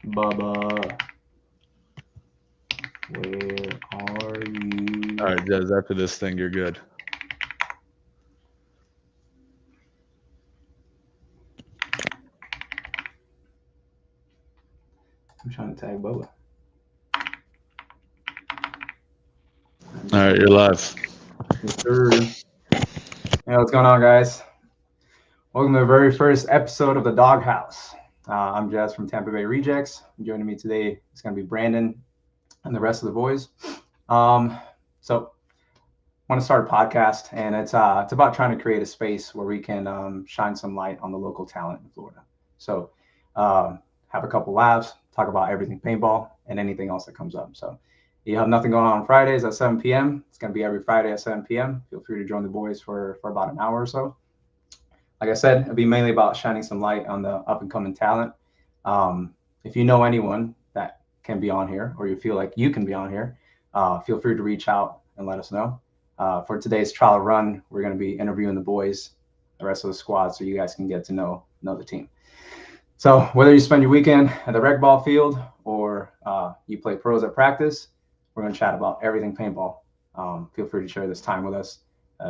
Bubba, where are you? All right, Jez, after this thing, you're good. I'm trying to tag Bubba. All right, you're live. Yes, sir. Hey, what's going on, guys? Welcome to the very first episode of the Dawg House. I'm Jazz from Tampa Bay Rejects. Joining me today is going to be Brandon and the rest of the boys. So I want to start a podcast, and it's about trying to create a space where we can shine some light on the local talent in Florida. So have a couple laughs, talk about everything paintball and anything else that comes up. So you have nothing going on Fridays at 7 p.m. It's going to be every Friday at 7 p.m. Feel free to join the boys for about an hour or so. Like I said, it'll be mainly about shining some light on the up and coming talent. If you know anyone that can be on here, or you feel like you can be on here, feel free to reach out and let us know. For today's trial run, we're going to be interviewing the boys, the rest of the squad, so you guys can get to know the team. So whether you spend your weekend at the rec ball field or you play pros at practice, we're going to chat about everything paintball. Feel free to share this time with us.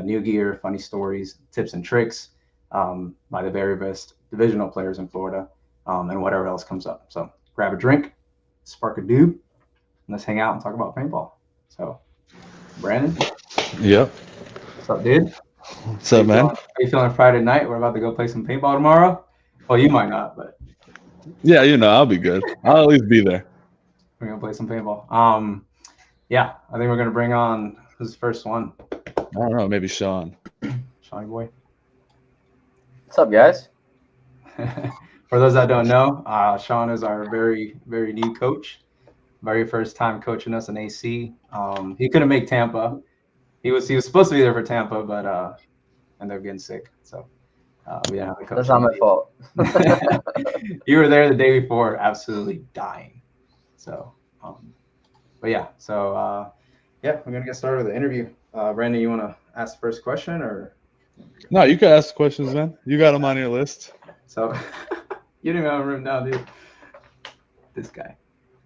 New gear, funny stories, tips and tricks by the very best divisional players in Florida, and whatever else comes up. So grab a drink, spark a doob, and let's hang out and talk about paintball. So, Brandon, Yep. what's up, dude? What's up, man? How you feeling Friday night? We're about to go play some paintball tomorrow. Well, you might not, but Yeah, I'll be good. I'll at least be there. we're gonna play some paintball. Yeah, I think we're gonna bring on who's the first one. I don't know, maybe Sean. Shawnee boy. What's up, guys? For those that don't know, Sean is our very, very new coach. Very first time coaching us in AC. He couldn't make Tampa. He was supposed to be there for Tampa, but ended up getting sick. So we didn't have a coach. That's not my fault. You were there the day before, absolutely dying. So, but yeah. So yeah, we're gonna get started with the interview. Brandon, you want to ask the first question, or? No, you can ask questions, man. You got them on your list. So you didn't even have a room now, dude. This guy.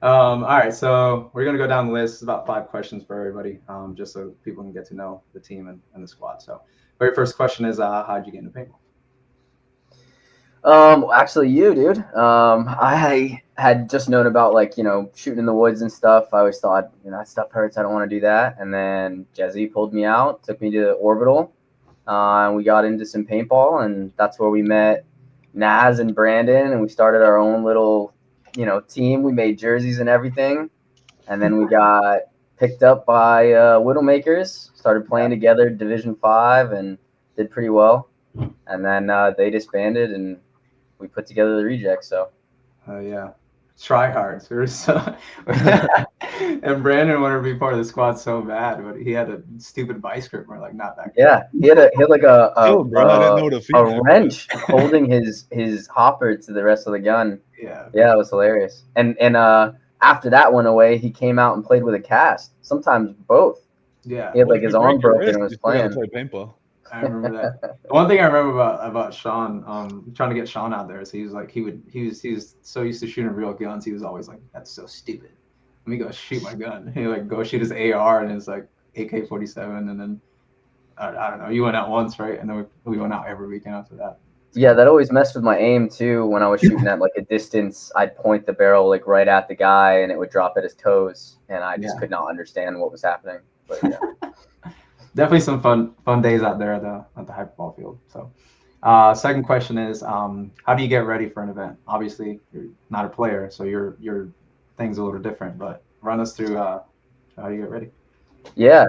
All right, so we're gonna go down the list. It's about 5 questions for everybody, just so people can get to know the team and the squad. So, very first question is, how'd you get into paintball? Actually, you, dude. I had just known about shooting in the woods and stuff. I always thought, that stuff hurts. I don't want to do that. And then Jesse pulled me out, took me to Orbital, and we got into some paintball, and that's where we met Naz and Brandon, and we started our own little, team. We made jerseys and everything, and then we got picked up by Widowmakers. Started playing together, Division 5, and did pretty well. And then they disbanded, and we put together the Rejects. So, yeah, tryhards. And Brandon wanted to be part of the squad so bad, but he had a stupid vice grip. We're like, not that good. Yeah, he had like a Bro, I didn't know the feedback. a wrench holding his hopper to the rest of the gun. Yeah, it was hilarious. And after that went away, he came out and played with a cast. Sometimes both. Yeah, he had his arm broken and was playing. Play paintball. I remember that. The one thing I remember about Sean, trying to get Sean out there, so he was like, he was so used to shooting real guns. He was always like, "That's so stupid. Let me go shoot my gun." He like go shoot his AR, and it's like AK-47, and then I don't know. You went out once, right? And then we went out every weekend after that. Yeah, that always messed with my aim too. When I was shooting at a distance, I'd point the barrel right at the guy, and it would drop at his toes, and I just could not understand what was happening. But yeah. Definitely some fun days out there at the hyperball field. So, second question is, how do you get ready for an event? Obviously, you're not a player, so your thing's a little different. But run us through how do you get ready? Yeah.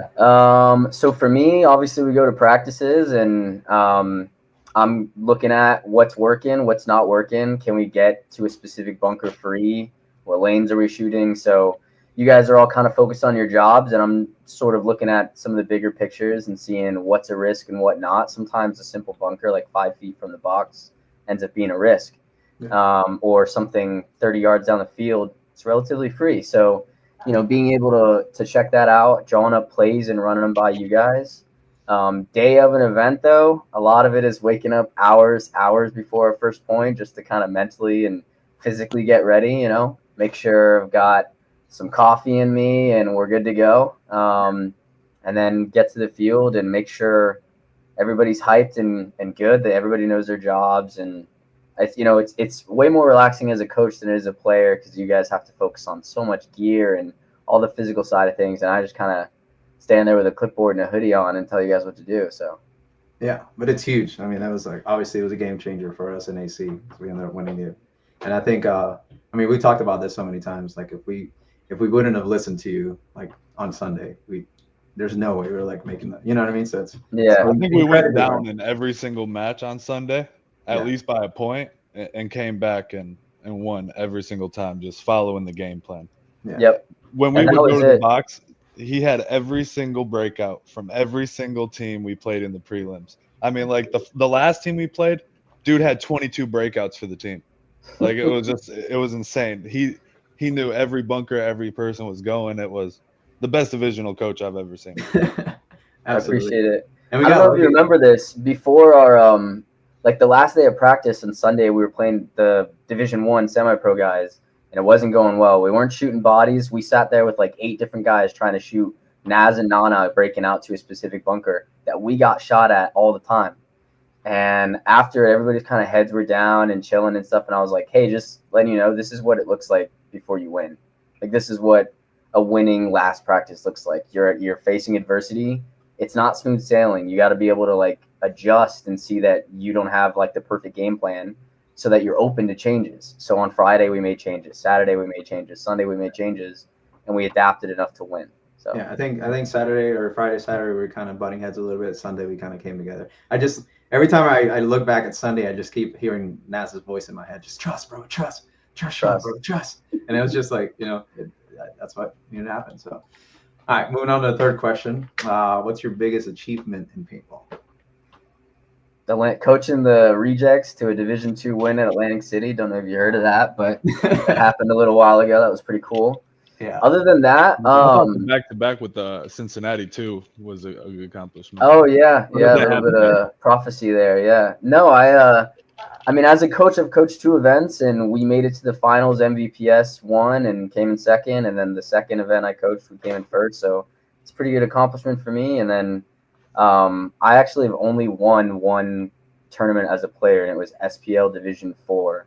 So for me, obviously, we go to practices, and I'm looking at what's working, what's not working. Can we get to a specific bunker free? What lanes are we shooting? So you guys are all kind of focused on your jobs, and I'm sort of looking at some of the bigger pictures and seeing what's a risk and what not. Sometimes a simple bunker 5 feet from the box ends up being a risk, or something 30 yards down the field, it's relatively free. So, being able to check that out, drawing up plays and running them by you guys. Day of an event, though, a lot of it is waking up hours before our first point just to kind of mentally and physically get ready, make sure I've got some coffee in me, and we're good to go. And then get to the field and make sure everybody's hyped and good, that everybody knows their jobs. And it's way more relaxing as a coach than it is a player, because you guys have to focus on so much gear and all the physical side of things. And I just kind of stand there with a clipboard and a hoodie on and tell you guys what to do. So. Yeah, but it's huge. I mean, that was obviously it was a game changer for us in AC. We ended up winning it. And I think, we talked about this so many times. Like if we wouldn't have listened to you like on Sunday, there's no way we were like making that. You know what I mean? So I think we went down in every single match on Sunday, at least by a point, and came back and won every single time, just following the game plan. Yeah. Yep. When we would go to the box, he had every single breakout from every single team we played in the prelims. I mean, like the last team we played, dude had 22 breakouts for the team. Like it was insane. He knew every bunker, every person was going. It was the best divisional coach I've ever seen. I appreciate it. And I don't know if you remember this. Before our like the last day of practice on Sunday, we were playing the Division I semi-pro guys, and it wasn't going well. We weren't shooting bodies. We sat there with like 8 different guys trying to shoot Naz and Nana breaking out to a specific bunker that we got shot at all the time. And after, everybody's kind of heads were down and chilling and stuff, and I was like, hey, just letting you know, this is what it looks like before you win. Like, this is what a winning last practice looks like. You're facing adversity. It's not smooth sailing. You got to be able to like adjust and see that you don't have like the perfect game plan, so that you're open to changes. So on Friday we made changes, Saturday we made changes, Sunday we made changes, and we adapted enough to win. So yeah, I think Saturday or Saturday we were kind of butting heads a little bit. Sunday we kind of came together. Every time I look back at Sunday, I just keep hearing Naz's voice in my head. Just trust, bro, trust, Sean, bro, trust. And it was just like, that's what needed to happen. So, all right, moving on to the third question. What's your biggest achievement in paintball? Coaching the Rejects to a Division II win at Atlantic City. Don't know if you heard of that, but it happened a little while ago. That was pretty cool. Yeah. Other than that, back to back with Cincinnati too was a good accomplishment. Oh yeah, a little bit of prophecy there. Yeah. No, I mean, as a coach, I've coached 2 events, and we made it to the finals. MVPS won and came in second, and then the second event I coached, we came in first. So it's a pretty good accomplishment for me. And then I actually have only won 1 tournament as a player, and it was SPL Division 4.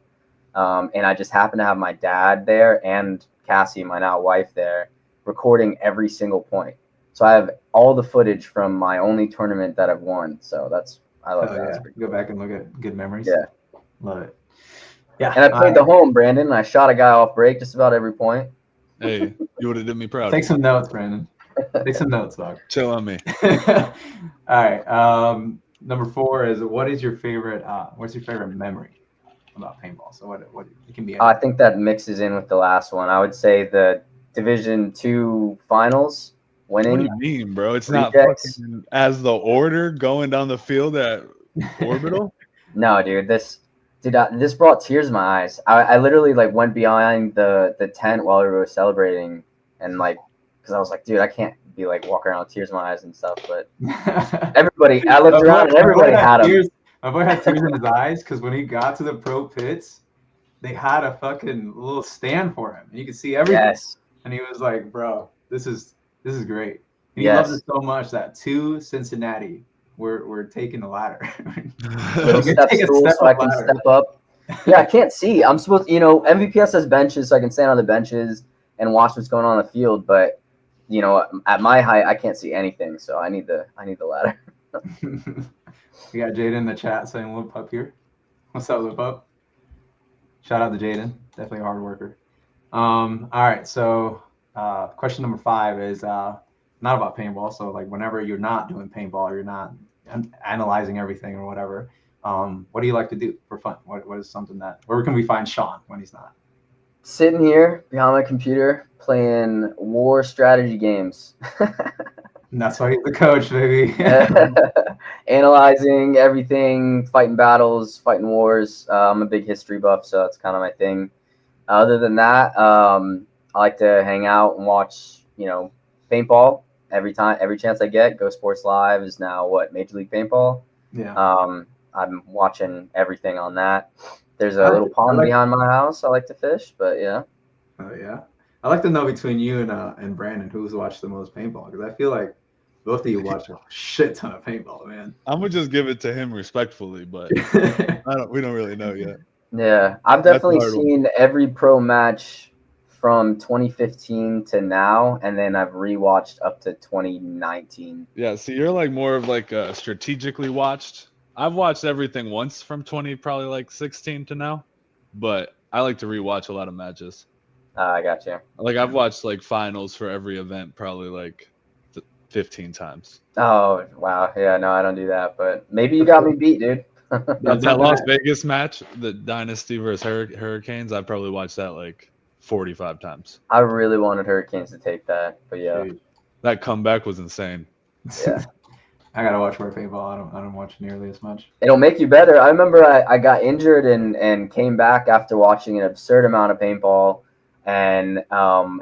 And I just happened to have my dad there and Cassie, my now wife, there recording every single point. So I have all the footage from my only tournament that I've won. So I love that. Yeah. Go back and look at good memories. Yeah. Love it. Yeah. And I played the home, Brandon, and I shot a guy off break just about every point. Hey, you would have did me proud. Take some notes, Brandon. Take some notes, dog. Chill on me. All right. Number 4 is what's your favorite memory about paintball? So what it can be. I think that mixes in with the last one. I would say the Division II finals winning. What do you mean, bro? It's not fucking as the order going down the field at Orbital. No, dude. This brought tears to my eyes. I literally like went behind the tent while we were celebrating, and like, because I was like, dude, I can't be like walking around with tears in my eyes and stuff. But everybody, I looked around and everybody had them. My boy had tears in his eyes because when he got to the pro pits, they had a fucking little stand for him, and you could see everything. Yes. And he was like, "Bro, this is great." And he loves it so much that 2 Cincinnati we're taking the ladder. Little step stool so I can step up. Yeah, I can't see. I'm supposed, MVPS has benches, so I can stand on the benches and watch what's going on in the field. But at my height, I can't see anything, so I need the ladder. We got Jaden in the chat saying "Lip Up" here. What's up, Lip Up? Shout out to Jaden, definitely a hard worker. All right, so question number 5 is not about paintball. So like whenever you're not doing paintball, or you're not analyzing everything or whatever, what do you like to do for fun? What is something where can we find Sean when he's not? Sitting here behind my computer playing war strategy games. And that's why he's the coach, baby. Analyzing everything, fighting battles, fighting wars. I'm a big history buff, so that's kind of my thing. Other than that, I like to hang out and watch, paintball every chance I get. Go Sports Live is now Major League Paintball. Yeah. I'm watching everything on that. There's a little pond behind my house. I like to fish, but yeah. Oh yeah. I'd like to know between you and Brandon who's watched the most paintball because I feel like both of you watch a shit ton of paintball, man. I'm gonna just give it to him respectfully, but we don't really know yet. Yeah, I've That's a definitely hard one. seen every pro match from 2015 to now, and then I've rewatched up to 2019. Yeah, see, you're like more of like strategically watched. I've watched everything once from 20, probably like 16 to now, but I like to rewatch a lot of matches. I got you. Like I've watched like finals for every event probably like 15 times. Oh wow, yeah, no, I don't do that, but maybe you got me beat, dude. That Las Vegas match, the Dynasty versus Hurricanes, I probably watched that like 45 times. I really wanted Hurricanes to take that, but yeah, That comeback was insane. yeah. I gotta watch more paintball. I don't watch nearly as much. It'll make you better. I remember I got injured and came back after watching an absurd amount of paintball, and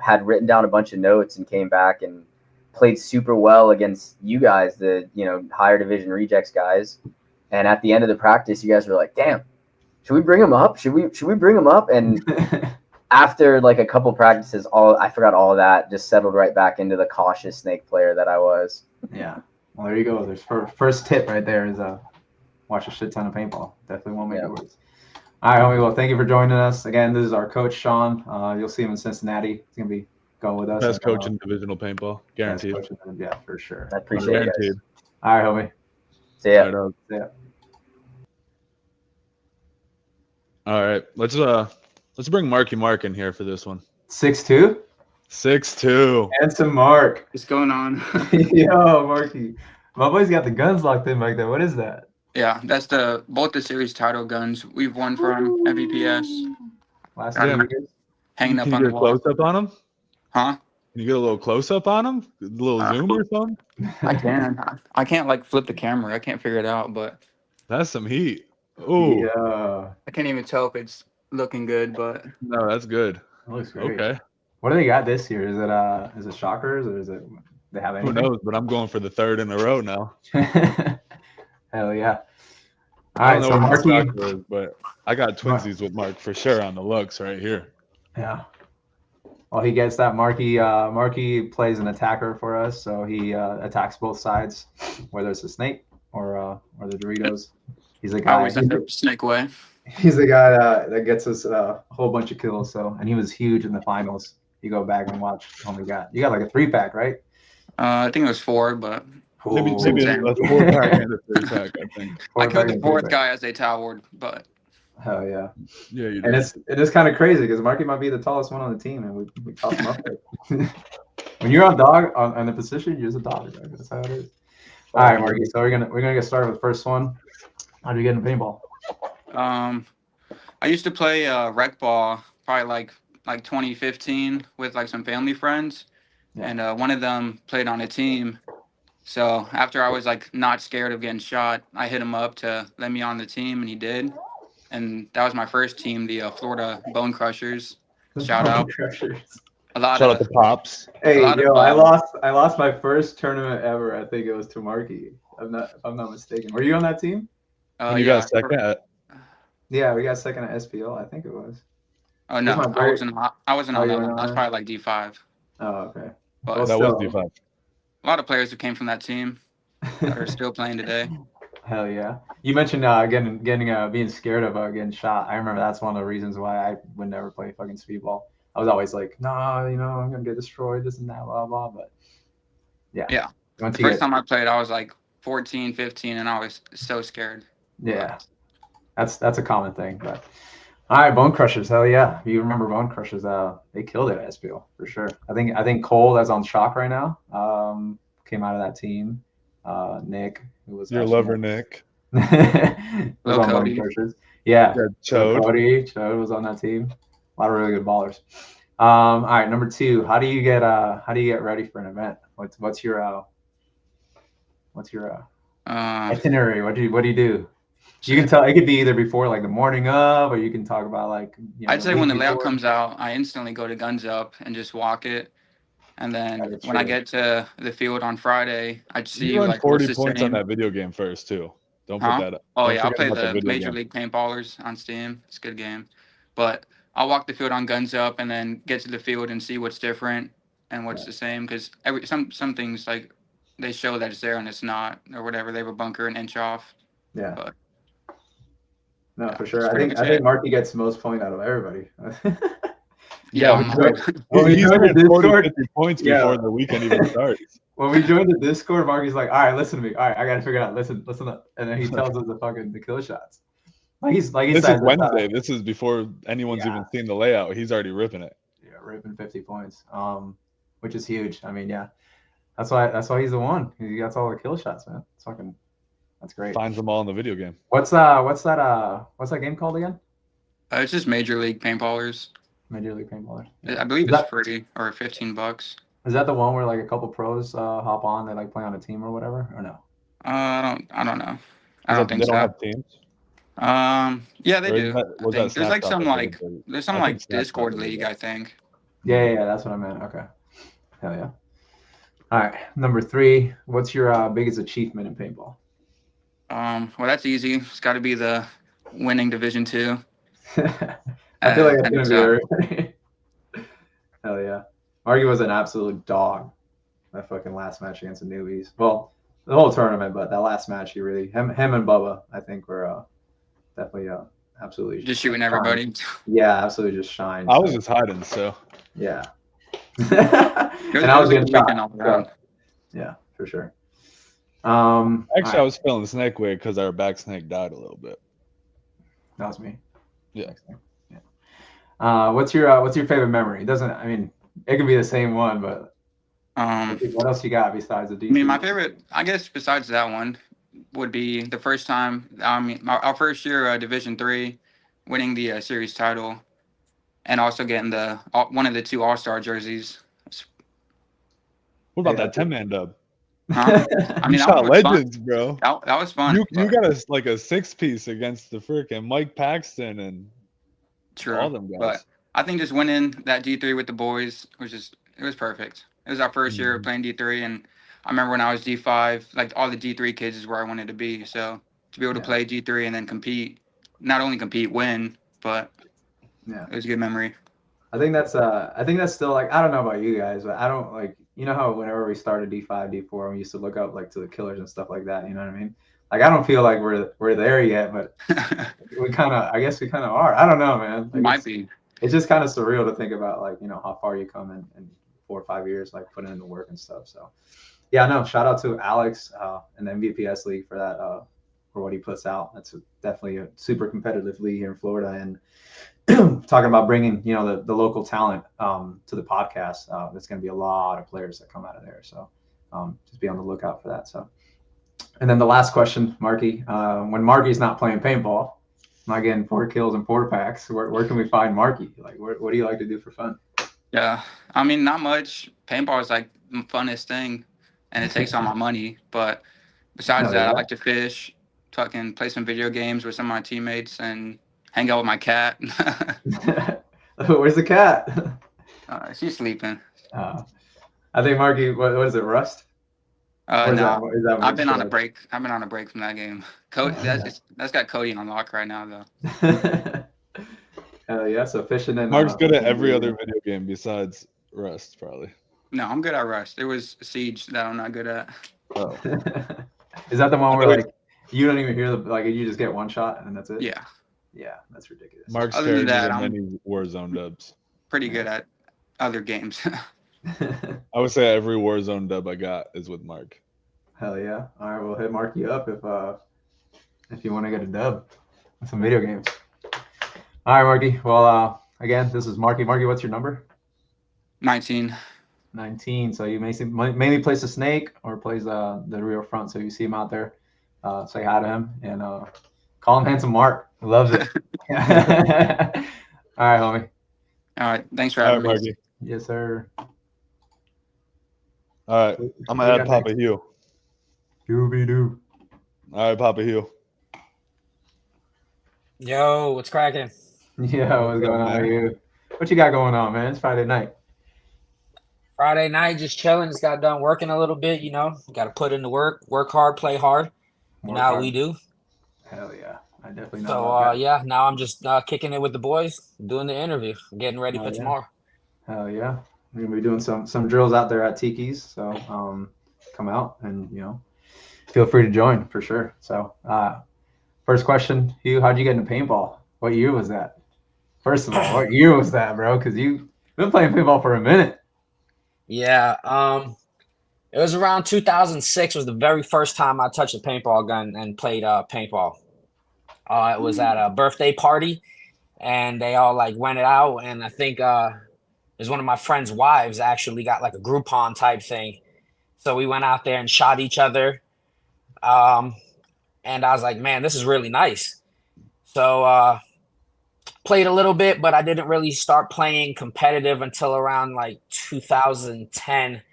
had written down a bunch of notes and came back and played super well against you guys, the higher division rejects guys. And at the end of the practice, you guys were like, "Damn, should we bring him up? Should we bring him up?" And after like a couple practices, I forgot all of that. Just settled right back into the cautious snake player that I was. Yeah. Well, there you go. There's first tip right there is watch a shit ton of paintball. Definitely won't make it worse. All right, homie. Well, thank you for joining us again. This is our coach Sean. You'll see him in Cincinnati. He's gonna be going with us. Best coach in divisional paintball, guaranteed. Yeah, for sure. I appreciate it, guys. All right, homie. See ya. See ya. All right, let's bring Marky Mark in here for this one. 6'2"? 6'2". Handsome Mark. What's going on? Yo, Marky. My boy's got the guns locked in back there. What is that? Yeah, that's both the series title guns we've won from MVPS. Last Yeah. year. Hanging up Can on you the get a wall. close up on him? Huh? Can you get a little close up on him? A little zoom or something? I can. I can't like flip the camera. I can't figure it out, but That's some heat. Oh, Yeah. I can't even tell if it's looking good. But no, that's good. That looks great. Okay. What do they got this year? Is it Shockers or is it they have Who anything? knows? But I'm going for the third in a row now. Hell yeah. All I right, don't so know what my Marky. stock is, but I got twinsies with Mark for sure on the looks right here. Yeah. Well, he gets that. Marky plays an attacker for us, so he attacks both sides, whether it's the snake or the Doritos. He's the I guy. always end up snake way. He's the guy that gets us a whole bunch of kills. So, and he was huge in the finals. You go back and watch. Oh my God, you got like a 3-pack, right? I think it was 4, but Maybe Ooh. a 4-pack and a 3-pack, I think. I Four-pack killed the and 4th 3-pack. guy as they towered. But Hell yeah. Yeah, you And did. it is kind of crazy because Marky might be the tallest one on the team, and we toss him up there. When you're on dog on the position, you're just a dog. Right? That's how it is. All right, Marky. So we're gonna get started with the first one. How do you get in paintball? I used to play rec ball probably like 2015 with like some family friends, Yeah. and one of them played on a team. So after I was like not scared of getting shot, I hit him up to let me on the team, and he did. And that was my first team, the Florida Bone Crushers. Shout out. A lot Shout out of to Pops. Hey, lot of, yo, I lost my first tournament ever. I think it was to Marky. If I'm not mistaken. Were you on that team? And you got a second at Yeah, we got second at SPL. I think it was. Oh no, my I very- wasn't. I wasn't Oh, on you that weren't one. I on was it? probably like D5. Oh, okay. But Well, that was still. D5. a lot of players who came from that team that are still playing today. Hell yeah! You mentioned being scared of getting shot. I remember that's one of the reasons why I would never play fucking speedball. I was always like, no, I'm gonna get destroyed, this and that, blah blah. But yeah. Yeah. Once The you first get, time I played, I was like 14, 15, and I was so scared. yeah, that's a common thing. But all right, Bone Crushers, hell yeah! If you remember Bone Crushers, they killed it at SPL for sure. I think Cole, that's on Shock right now, came out of that team. Nick, who was Your lover, Nick. was on Cody. Bone Crushers. Yeah. Chode. Chode was on that team. A lot of really good ballers. All right, number 2. How do you get ready for an event? What's your itinerary? What do you do? You can tell it could be either before like the morning of, or you can talk about like. I'd say when the layout comes out, I instantly go to guns up and just walk it. And then when I get to the field on Friday, I'd see You run like 40 points on that video game first too. Don't put that up. Oh Don't yeah, I'll forget play about the video Major game. League Paintballers on Steam. It's a good game. But I'll walk the field on guns up and then get to the field and see what's different and what's the same. Because some things like they show that it's there and it's not or whatever. They have a bunker an inch off. Yeah. But No, yeah, for sure. that's I pretty think much I think it. Marky gets the most point out of everybody. Yeah, we I'm joined- when we He's joined the at 40, Discord, 50 points Yeah. before the weekend even starts. when we joined the Discord, Marky's like, "All right, listen to me. All right, I gotta figure it out. Listen up." And then he tells us the kill shots. Like he This said, is Wednesday. This is before anyone's Yeah. even seen the layout. He's already ripping it. Yeah, ripping 50 points, which is huge. I mean, yeah, that's why he's the one. He gets all the kill shots, man. That's great. Finds them all in the video game. What's that game called again? It's just Major League Paintballers. Major League Paintball. I believe it's free or $15. Is that the one where like a couple pros hop on, they like play on a team or whatever, or no? I don't know. I don't think they so. don't have teams. Yeah, they Or do. was I think. that There's like Snapchat some that like did it? there's some I like think Snapchat Discord did league, that. I think. Yeah, that's what I meant. Okay. Hell yeah. All right, number 3. What's your biggest achievement in paintball? Well, that's easy. It's got to be the winning Division 2. I feel like it's gonna be NFL. everybody. Hell yeah. Marky was an absolute dog. That fucking last match against the newbies. Well, the whole tournament, but that last match, he really him and Bubba, I think, were definitely absolutely Just shooting everybody. Yeah, absolutely just shine. I was just hiding, so Yeah. It and I was a good getting shot. weekend all around. So, yeah, for sure. actually I all was feeling snake way because our back snake died a little bit. that was me. Yeah. What's your favorite memory? It doesn't. I mean, it could be the same one, but what else you got besides the DC? I mean, my favorite, I guess, besides that one, would be the first time. I mean, our first year, Division 3, winning the series title, and also getting one of the 2 All-Star jerseys. What about that 10-man dub? Huh? I mean, You that shot one was fun. legends, bro. That was fun. You but- got like a 6-piece against the freaking Mike Paxton and True. all them guys. But I think just winning that D3 with the boys it was perfect. It was our first year of playing D3, and I remember when I was D5, like all the D3 kids is where I wanted to be. So to be able to play D3 and then compete, not only compete, win, but it was a good memory. I think that's still like, I don't know about you guys, but I don't like, you know how whenever we started D5, D4, we used to look up like to the killers and stuff like that. You know what I mean? Like, I don't feel like we're there yet, but I guess we kind of are. I don't know, man. Like, Might be. It's just kind of surreal to think about, like, you know, how far you come in 4 or 5 years, like putting in the work and stuff. So yeah, no, shout out to Alex and the MVPS league for that, for what he puts out. That's definitely a super competitive league here in Florida. And talking about bringing, you know, the local talent to the podcast, there's going to be a lot of players that come out of there. So just be on the lookout for that. So, and then the last question, Marky, when Marky's not playing paintball, not getting 4 kills and 4 packs, where can we find Marky? Like, what do you like to do for fun? Yeah, I mean, not much. Paintball is like the funnest thing, and it takes all my money. But besides that, I like to fish, fucking play some video games with some of my teammates, and hang out with my cat. Where's the cat? She's sleeping. I think Marky, what is it, Rust? No, I've been on a break. I've been on a break from that game. Cody, that's got Cody on lock right now, though. Hell yeah, so fishing and Mark's good at every other video game besides Rust, probably. No, I'm good at Rust. There was Siege that I'm not good at. Oh. Is that the one where like you don't even hear you just get one shot and that's it? Yeah. Yeah, that's ridiculous. Mark's Other than carried that, many Warzone dubs. Pretty good at other games. I would say every Warzone dub I got is with Mark. Hell yeah! All right, we'll hit Marky up if you want to get a dub with some video games. All right, Marky. Well, again, this is Marky. Marky, what's your number? 19. 19. So you mainly plays the snake or plays the real front. So you see him out there, say hi to him and call him Handsome Mark. Loves it. All right, homie. All right. Thanks for having me. Marky. Yes, sir. All right. I'm going to add Papa Hugh. Dooby-doo. All right, Papa Hugh. Yo, what's cracking? Yeah, what's going on here? What you got going on, man? It's Friday night. Friday night, just chilling. Just got done working a little bit, you know. Got to put in the work hard, play hard. You know how we do. Hell yeah. I definitely know So about that. yeah, now I'm just kicking it with the boys, doing the interview, getting ready for Yeah. tomorrow. Hell yeah. We're gonna be doing some drills out there at Tiki's. So come out and feel free to join for sure. So first question, Hugh, how'd you get into paintball? What year was that? First of all, what year was that, bro? Because you've been playing paintball for a minute. Yeah, it was around 2006 was the very first time I touched a paintball gun and played paintball. It was at a birthday party, and they all like went it out, and I think there's one of my friend's wives actually got like a Groupon type thing. So we went out there and shot each other. And I was like, man, this is really nice. So played a little bit, but I didn't really start playing competitive until around like 2010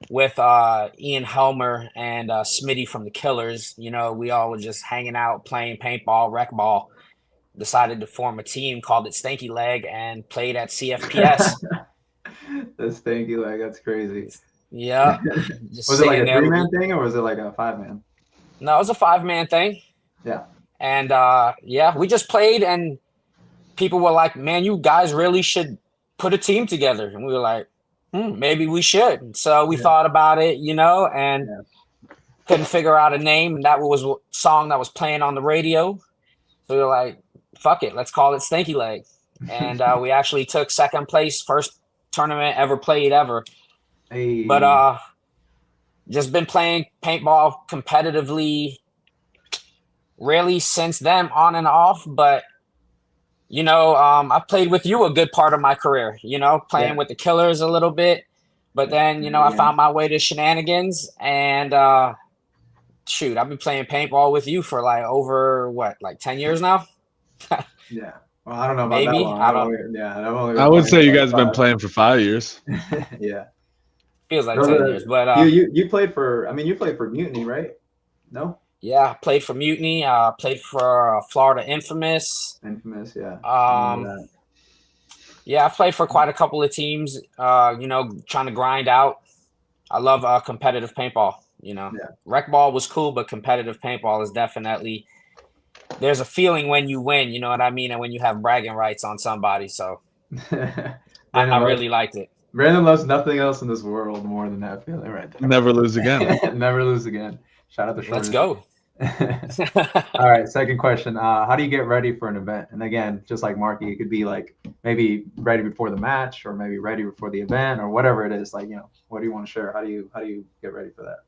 with Ian Helmer and Smitty from the Killers. We all were just hanging out, playing paintball, rec ball. Decided to form a team, called it Stanky Leg, and played at CFPS. That's Stanky Leg. That's crazy. Yeah. Just Was it like a there. 3-man thing or was it like a 5-man? No, it was a 5-man thing. Yeah. And yeah, we just played, and people were like, man, you guys really should put a team together. And we were like, maybe we should. So we thought about it, and couldn't figure out a name. And that was a song that was playing on the radio. So we were like, fuck it, let's call it Stanky Leg. And we actually took second place, first tournament ever played ever. Hey. But just been playing paintball competitively really since then, on and off. But I played with you a good part of my career, playing with the Killers a little bit. But then, I found my way to Shenanigans, and shoot, I've been playing paintball with you for like over 10 years now? Yeah. Well, I don't know about Maybe. that long. I would say you guys have been playing for 5 years. Yeah. Feels like 10 years. But you played for Mutiny, right? No? Yeah, I played for Mutiny. Played for Florida Infamous. Infamous, yeah. Yeah, I played for quite a couple of teams, trying to grind out. I love competitive paintball, Rec ball was cool, but competitive paintball is definitely, there's a feeling when you win, you know what I mean? And when you have bragging rights on somebody. So I really liked it. Brandon loves nothing else in this world more than that feeling right there. Never lose again. Never lose again. Shout out to Let's go. All right, second question. How do you get ready for an event? And again, just like Marky, it could be like maybe ready before the match, or maybe ready before the event, or whatever it is. Like, what do you want to share? How do you get ready for that?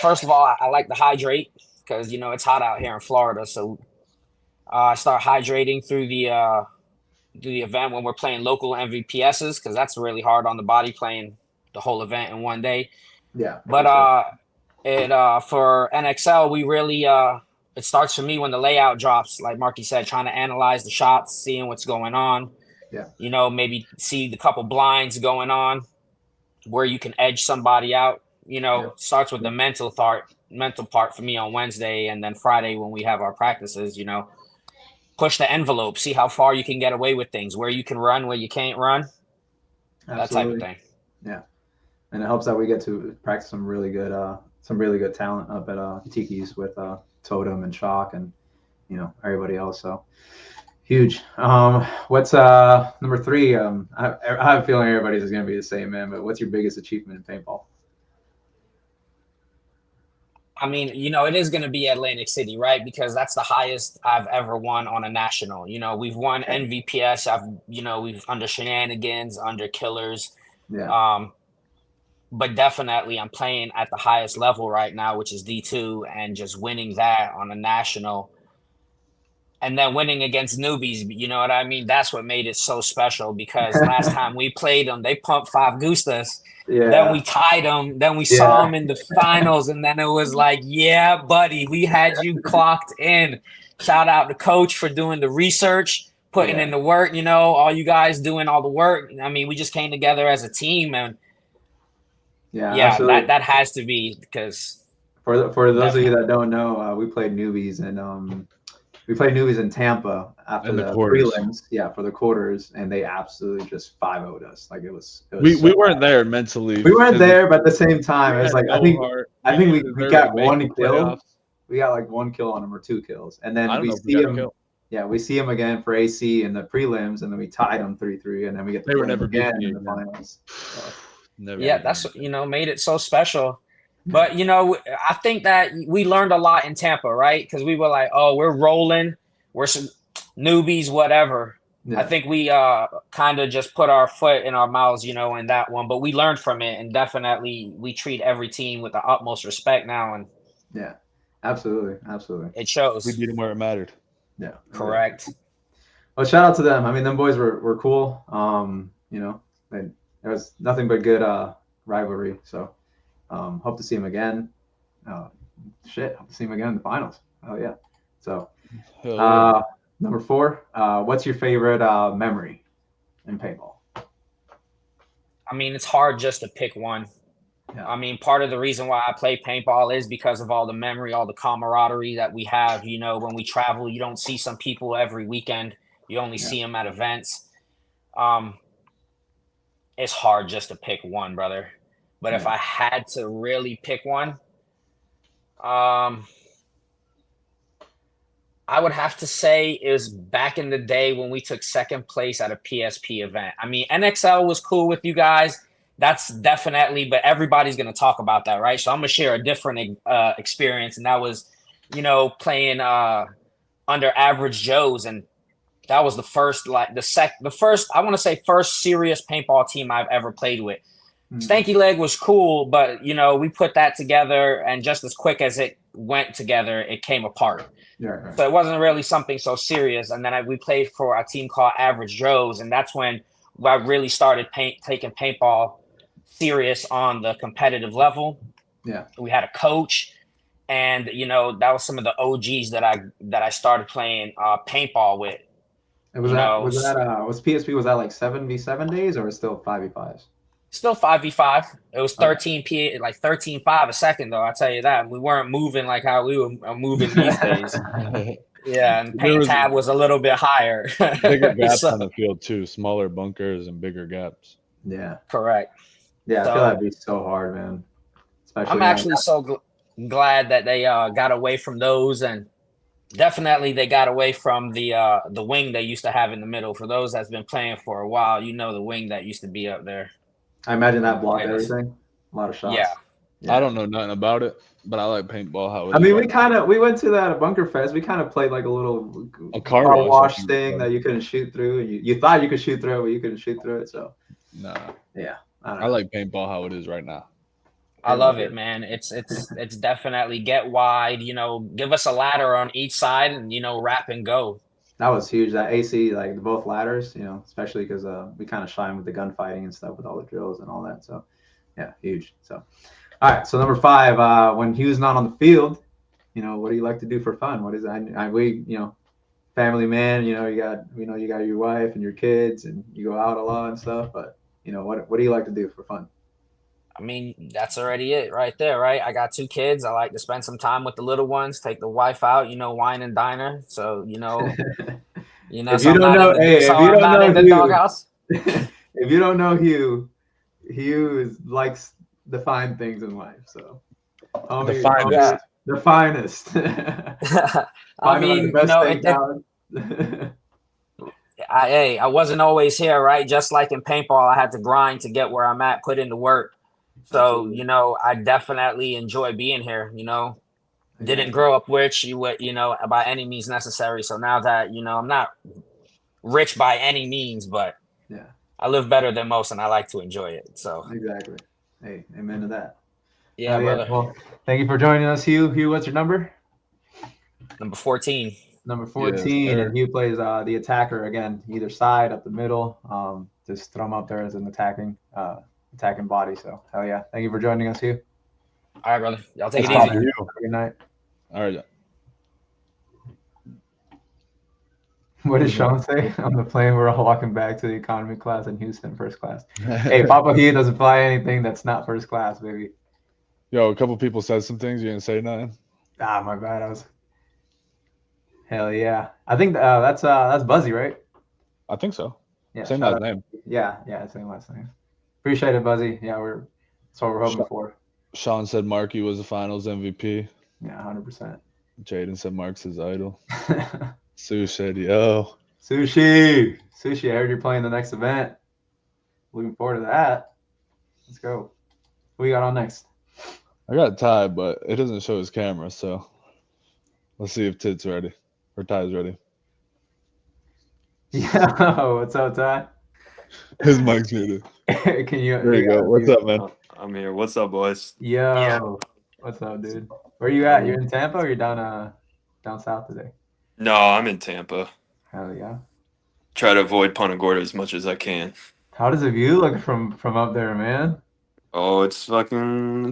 First of all, I like to hydrate because it's hot out here in Florida. So I start hydrating through the event when we're playing local MVPSs, because that's really hard on the body, playing the whole event in one day. Yeah. But for NXL, we really it starts for me when the layout drops, like Marky said, trying to analyze the shots, seeing what's going on. Yeah. Maybe see the couple blinds going on where you can edge somebody out. Starts with the mental part for me on Wednesday, and then Friday when we have our practices, push the envelope, see how far you can get away with things, where you can run, where you can't run. Absolutely. That type of thing. Yeah. And it helps that we get to practice some really good talent up at Tiki's with Totem and Shock and everybody else. So huge. What's number 3? I have a feeling everybody's is gonna be the same, man. But what's your biggest achievement in paintball? I mean, it is going to be Atlantic City, right? Because that's the highest I've ever won on a national. We've won NVPS. We've under Shenanigans, under Killers. Yeah. But definitely I'm playing at the highest level right now, which is D2, and just winning that on a national. And then winning against newbies, you know what I mean? That's what made it so special, because last time we played them, they pumped 5 Gustas. Yeah. Then we tied them. Then we saw them in the finals. And then it was like, yeah, buddy, we had you clocked in. Shout out to Coach for doing the research, putting in the work, all you guys doing all the work. I mean, we just came together as a team. And that has to be, because for those of you that don't know, we played newbies, and we played newbies in Tampa after the prelims, for the quarters, and they absolutely just 5-0'd us. Like it was we weren't there mentally. We weren't there, but at the same time, it was like I think we got one kill. got like 1 kill on him or 2 kills, and I then don't we know if we see got a him. kill. Yeah, we see him again for AC in the prelims, and then we tied him 3-3, and then we get the They were flame never again beating me in the again. finals. So, Never. Yeah, beat that's me. made it so special. But I think that we learned a lot in Tampa, right? Because we were like, oh, we're rolling, we're some newbies, whatever. yeah. I think we kind of just put our foot in our mouths, in that one. But we learned from it, and definitely we treat every team with the utmost respect now, and Yeah, absolutely. it We shows. beat them where it mattered. Yeah, Correct. Well, shout out to them. I mean, them boys were cool. There was nothing but good rivalry. So, hope to see him again. Hope to see him again in the finals. Oh yeah. So, Hell yeah. number 4. What's your favorite memory in paintball? I mean, it's hard just to pick one. Yeah. I mean, part of the reason why I play paintball is because of all the memory, all the camaraderie that we have. When we travel, you don't see some people every weekend. You only see them at events. It's hard just to pick one, brother. But if I had to really pick one, I would have to say it was back in the day when we took second place at a PSP event. I mean, NXL was cool with you guys. That's definitely, but everybody's going to talk about that, right? So I'm going to share a different experience, and that was, playing under Average Joes, and that was the first, I want to say first serious paintball team I've ever played with. Stanky Leg was cool, but we put that together, and just as quick as it went together, it came apart. Yeah. So it wasn't really something so serious. And then we played for a team called Average Joes, and that's when I really started taking paintball serious on the competitive level. Yeah. We had a coach, and that was some of the OGs that I started playing paintball with. Was PSP, was that like 7v7 days, or was it still 5v5s? Still 5v5. It was 13.5 a second, though. I'll tell you that. We weren't moving like how we were moving these days. Yeah, and paint tab was a little bit higher. Bigger gaps on the field too, smaller bunkers and bigger gaps. Yeah. Correct. Yeah, I feel that'd be so hard, man. Especially I'm actually so glad that they got away from those, and definitely they got away from the wing they used to have in the middle. For those that's been playing for a while, the wing that used to be up there. I imagine that blocked everything. A lot of shots. Yeah. I don't know nothing about it, but I like paintball. How it I mean, we went to that Bunker Fest. We kind of played like a little car wash thing that you couldn't shoot through. You thought you could shoot through it, but you couldn't shoot through it. So nah. Yeah. I like paintball how it is right now. I love it, man. It's definitely get wide. Give us a ladder on each side, and wrap and go. That was huge. That AC, like both ladders, especially because we kind of shine with the gunfighting and stuff with all the drills and all that. So, yeah, huge. So, all right. So number 5, when Hugh's not on the field, what do you like to do for fun? What is family man. You got your wife and your kids, and you go out a lot and stuff. But what do you like to do for fun? I mean, that's already it right there, right? I got 2 kids. I like to spend some time with the little ones, take the wife out, wine and diner. So, if you don't know in the Dawg House. If you don't know Hugh likes the fine things in life. So, the finest. I mean, I wasn't always here, right? Just like in paintball, I had to grind to get where I'm at, put in the work. So, I definitely enjoy being here, Didn't grow up rich, by any means necessary. So now that, I'm not rich by any means, but I live better than most, and I like to enjoy it. So exactly. Hey, amen to that. Yeah, brother. Well, thank you for joining us, Hugh. Hugh, what's your number? Number 14. Number 14, yes, and Hugh plays the attacker again, either side, up the middle. Just throw him up there as an attacking body. So hell yeah. Thank you for joining us, Hugh. All right, brother. Y'all take it easy. Good night. All right. What did Sean say? On the plane, we're all walking back to the economy class in Houston, first class. Hey, Papa Hugh doesn't fly anything that's not first class, baby. Yo, a couple people said some things. You didn't say nothing? My bad. Hell yeah. I think that's Buzzy, right? I think so. Yeah. Same last name. Yeah, same last name. Appreciate it, Buzzy. Yeah, that's what we're hoping for. Sean said Markey was the finals MVP. Yeah, 100%. Jaden said Mark's his idol. Sue said, yo. Sushi. Sushi, I heard you're playing the next event. Looking forward to that. Let's go. Who we got on next? I got Ty, but it doesn't show his camera, so let's see if Tid's ready. Or Ty's ready. Yeah. What's up, Ty? His mic's muted. Can you? There you go. What's up, man? I'm here. What's up, boys? Yo. What's up, dude? Where you at? You're in Tampa or you're down south today? No, I'm in Tampa. Hell yeah. Try to avoid Punta Gorda as much as I can. How does the view look from up there, man? Oh, it's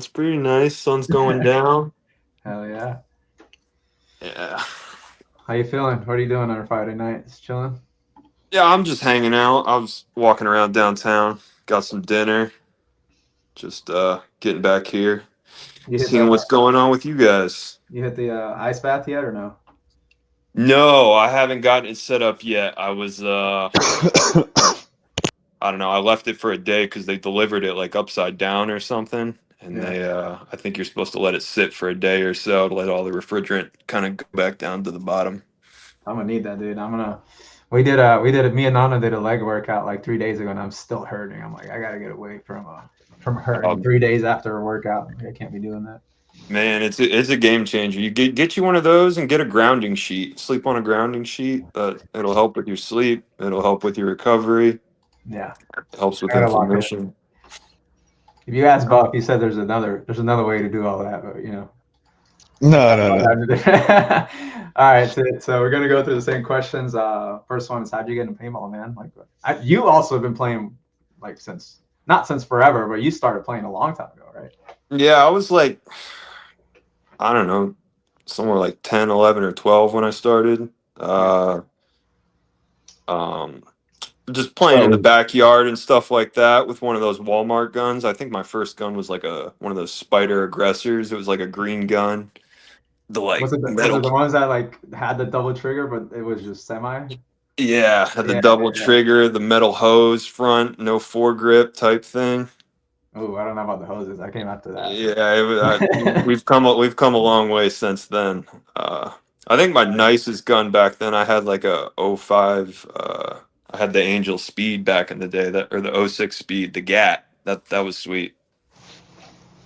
pretty nice. Sun's going down. Hell yeah. Yeah. How you feeling? What are you doing on a Friday night? Just chilling? Yeah, I'm just hanging out. I was walking around downtown, got some dinner. Just getting back here, seeing what's going on with you guys. You hit the ice bath yet or no? No, I haven't gotten it set up yet. I was I don't know. I left it for a day because they delivered it like upside down or something. And they, I think you're supposed to let it sit for a day or so to let all the refrigerant kind of go back down to the bottom. I'm gonna need that, dude. Me and Nana did a leg workout like 3 days ago, and I'm still hurting. I'm like, I gotta get away from hurting 3 days after a workout. I can't be doing that. Man, it's a game changer. You get you one of those and get a grounding sheet. Sleep on a grounding sheet. It'll help with your sleep. It'll help with your recovery. Yeah, it helps with inflammation. If you ask Buck, he said there's another way to do all that, but you know. No. All right, so we're gonna go through the same questions. First one is, how'd you get into paintball, man? Like, you also have been playing like not since forever, but you started playing a long time ago, right? Yeah, I was like, I don't know, somewhere like 10, 11, or 12 when I started. Just playing in the backyard and stuff like that with one of those Walmart guns. I think my first gun was like one of those Spider Aggressors. It was like a green gun. Was it the ones that like had the double trigger, but it was just semi? Yeah, had the double trigger, the metal hose front, no foregrip type thing. Oh, I don't know about the hoses. I came after that. Yeah, we've come a long way since then. I think my nicest gun back then, I had like a 05. I had the Angel Speed back in the day, or the 06 Speed, the GAT. That was sweet.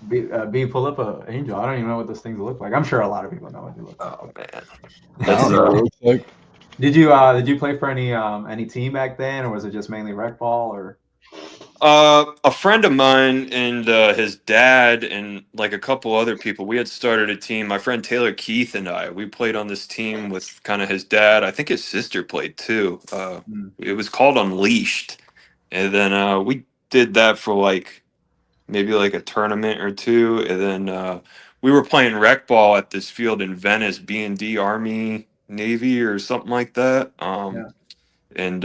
B, pull up a Angel. I don't even know what those things look like. I'm sure a lot of people know what they look like. Oh man, I don't know what it looks like. Did you play for any team back then, or was it just mainly rec ball? Or a friend of mine and his dad and like a couple other people, we had started a team. My friend Taylor Keith and we played on this team with kind of his dad. I think his sister played too. It was called Unleashed, and then we did that for like maybe like a tournament or two, and then we were playing rec ball at this field in Venice, B&D Army Navy or something like that. And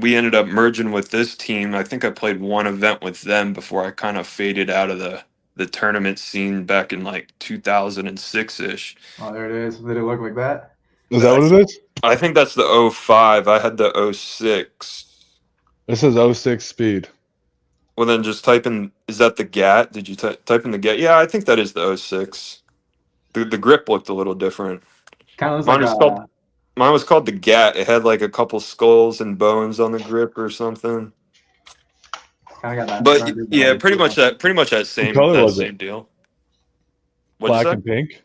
we ended up merging with this team. I think I played one event with them before I kind of faded out of the tournament scene back in like 2006-ish. Oh, there it is. Did it look like that? Is that what it is? I think that's the 05. I had the 06. This is 06 Speed. Well, then just type in, is that the GAT? Did you type in the GAT? Yeah, I think that is the 06. The grip looked a little different. Kind of looks Mine was called the GAT. It had like a couple skulls and bones on the grip or something. Kind of got that. But yeah, pretty much that same deal. Black and pink?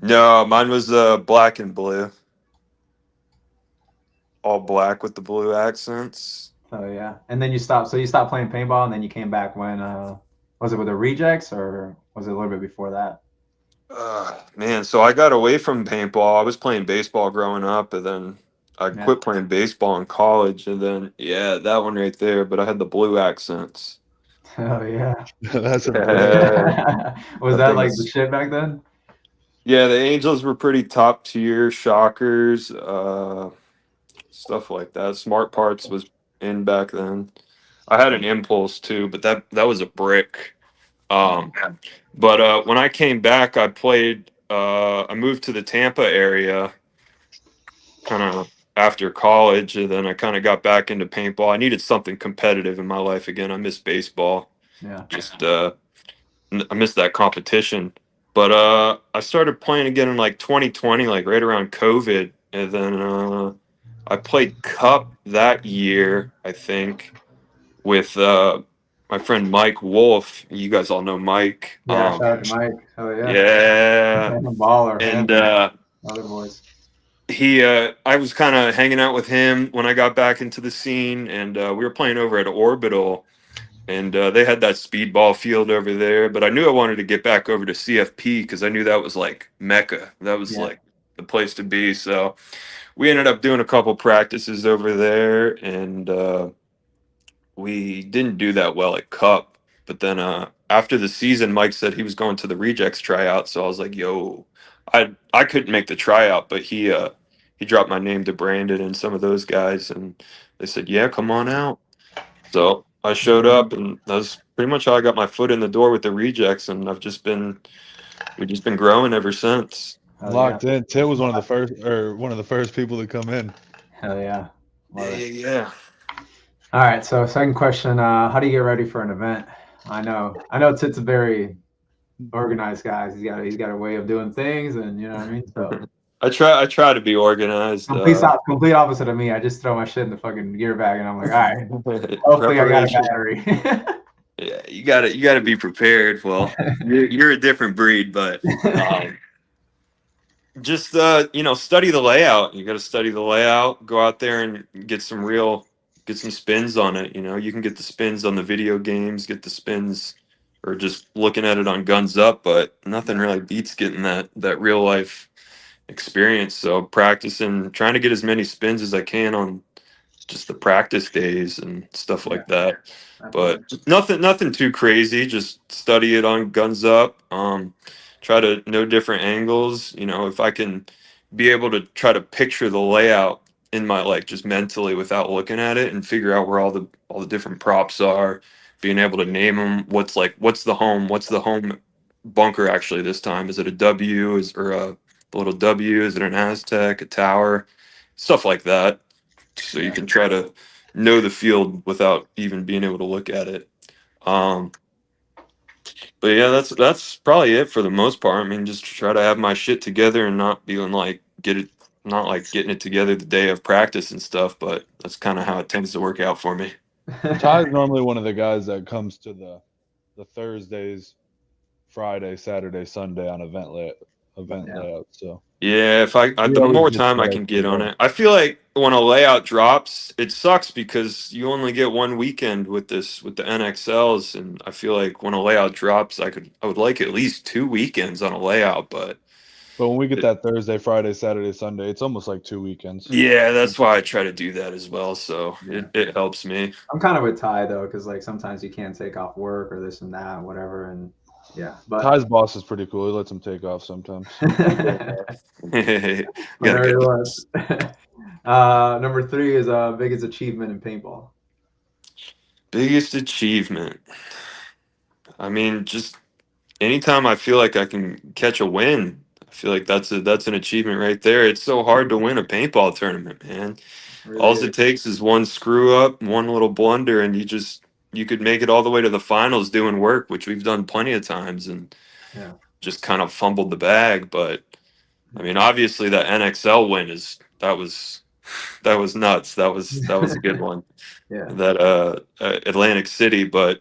No, mine was black and blue. All black with the blue accents. Oh yeah. And then you stopped playing paintball, and then you came back when was it with the Rejects, or was it a little bit before that? Man, so I got away from paintball. I was playing baseball growing up, and then I quit playing baseball in college, and then that one right there. But I had the blue accents. Oh yeah. That's Was that like the shit back then? Yeah, the Angels were pretty top tier. Shockers, stuff like that. Smart Parts was in back then. I had an Impulse too, but that was a brick. But when I came back, I played. I moved to the Tampa area, kind of after college, and then I kind of got back into paintball. I needed something competitive in my life again. I miss baseball. Yeah. I missed that competition. But I started playing again in like 2020, like right around COVID, and then I played Cup that year, I think, with my friend Mike Wolf. You guys all know Mike. Yeah, shout out to Mike. Oh yeah. Yeah, Baller. and other boys. I was kind of hanging out with him when I got back into the scene, and we were playing over at Orbital, and they had that speedball field over there. But I knew I wanted to get back over to CFP because I knew that was like Mecca. That was like the place to be. So we ended up doing a couple practices over there, and we didn't do that well at Cup. But then after the season, Mike said he was going to the Rejects tryout. So I was like, "Yo, I couldn't make the tryout, but he dropped my name to Brandon and some of those guys, and they said, "Yeah, come on out." So I showed up, and that's pretty much how I got my foot in the door with the Rejects, and we've just been growing ever since. Locked in. Tit was one of the first people to come in. Hell yeah. Yeah. All right. So second question, how do you get ready for an event? I know Tit's a very organized guy. He's got a way of doing things, and you know what I mean? So I try to be organized. Complete opposite of me. I just throw my shit in the fucking gear bag, and I'm like, all right, hopefully I got a battery. Yeah, you gotta be prepared. Well, you're a different breed, but just study the layout. You got to study the layout. Go out there and get some spins on it. You can get the spins on the video games, get the spins, or just looking at it on Guns Up. But nothing really beats getting that real life experience. So practicing, trying to get as many spins as I can on just the practice days and stuff like that. But nothing too crazy. Just study it on Guns Up. Try to know different angles. If I can be able to try to picture the layout in my, like, just mentally without looking at it, and figure out where all the different props are, being able to name them. What's the home bunker actually this time? Is it a W? Or a little W? Is it an Aztec? A tower? Stuff like that. So you can try to know the field without even being able to look at it. But yeah, that's probably it for the most part. I mean, just try to have my shit together and not being like not like getting it together the day of practice and stuff. But that's kind of how it tends to work out for me. Ty's normally one of the guys that comes to the Thursdays, Friday, Saturday, Sunday on event layout. So yeah, if the more time I can get on it, I feel like when a layout drops, it sucks because you only get one weekend with the NXLs, and I feel like when a layout drops, I would like at least 2 weekends on a layout, but when we get that Thursday, Friday, Saturday, Sunday, it's almost like 2 weekends. Yeah, that's why I try to do that as well. So it helps me. I'm kind of with Ty though, because like sometimes you can't take off work or this and that, whatever, and yeah. But Ty's boss is pretty cool. He lets him take off sometimes. Number 3 is biggest achievement in paintball. Biggest achievement. I mean, just anytime I feel like I can catch a win, I feel like that's an achievement right there. It's so hard to win a paintball tournament, man. Really all it takes is one screw up, one little blunder, and you could make it all the way to the finals doing work, which we've done plenty of times, and just kind of fumbled the bag. But I mean, obviously that NXL win that was nuts. That was a good one. That Atlantic City. But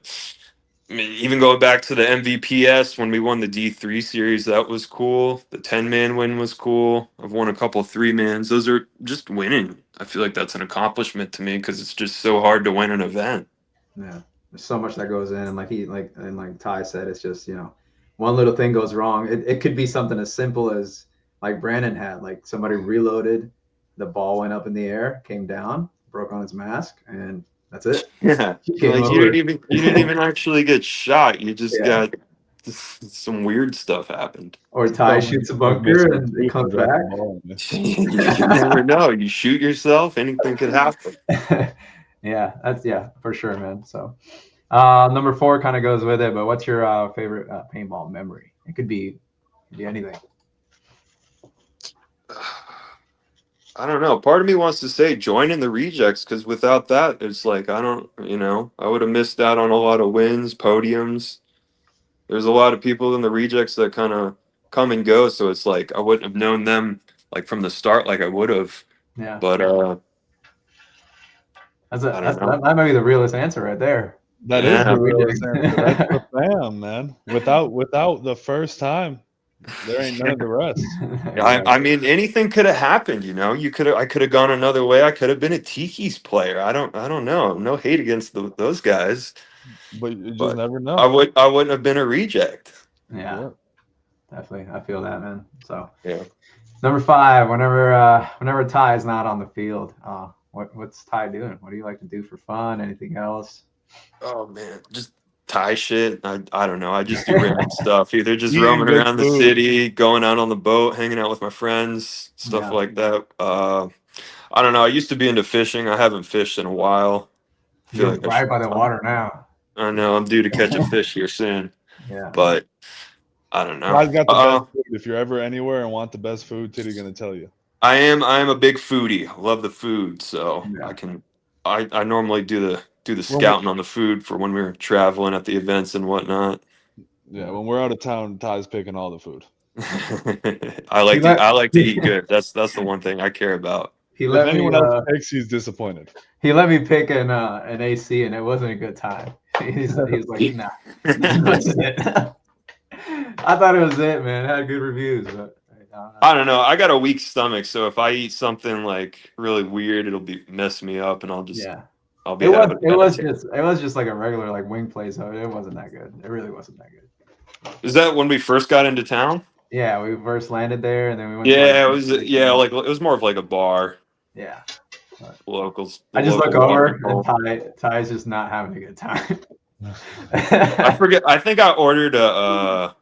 I mean, even going back to the MVPS when we won the D3 series, that was cool. The 10-man win was cool. I've won a couple 3-mans. Those are just winning. I feel like that's an accomplishment to me because it's just so hard to win an event. Yeah, there's so much that goes in, and like Ty said, it's just one little thing goes wrong. It could be something as simple as like Brandon had, like somebody reloaded, the ball went up in the air, came down, broke on his mask, and that's it. Yeah, like you didn't even actually get shot. You just got some weird stuff happened. Or Ty shoots a bunker and it comes back. You never know. You shoot yourself, anything could happen. Yeah, that's for sure, man. So number 4 kind of goes with it, but what's your favorite paintball memory? It could be anything. I don't know. Part of me wants to say joining the Rejects, because without that, it's like I would have missed out on a lot of wins, podiums. There's a lot of people in the Rejects that kind of come and go, so it's like I wouldn't have known them like from the start like I would have. Yeah. But that might be the realest answer right there. That is the realest answer. That's the fam, man. Without the first time, there ain't none of the rest. I mean, anything could have happened. I could have gone another way. I could have been a Tiki's player. I don't know. No hate against those guys, but you just never know. I wouldn't have been a reject. Yeah, definitely. I feel that, man. So yeah. Number 5. Whenever Ty is not on the field, what's Ty doing? What do you like to do for fun? Anything else? Oh man, just Thai shit. I don't know. I just do random stuff. Either just Eating roaming good around the food. city, going out on the boat, hanging out with my friends, stuff like that. I don't know. I used to be into fishing. I haven't fished in a while. I feel You're like right by the water now. I know I'm due to catch a fish here soon. Yeah. But I don't know. I've got the best food. If you're ever anywhere and want the best food, Titty gonna tell you. I am a big foodie. I love the food, so I normally do the scouting on the food for when we're traveling at the events and whatnot. Yeah, when we're out of town, Ty's picking all the food. I like to eat good. That's the one thing I care about. If anyone else picks, he's disappointed. He let me pick an AC, and it wasn't a good time. He's like, nah. That's it. I thought it was it, man. It had good reviews, but I don't know. I got a weak stomach, so if I eat something like really weird, it'll mess me up, and I'll be. It was just like a regular like wing place, so it wasn't that good. It really wasn't that good. Is that when we first got into town? Yeah, we first landed there, and then we went. Yeah, it was. Yeah, like it was more of like a bar. Yeah. Locals. I just look over, and Ty's just not having a good time. I forget. I think I ordered a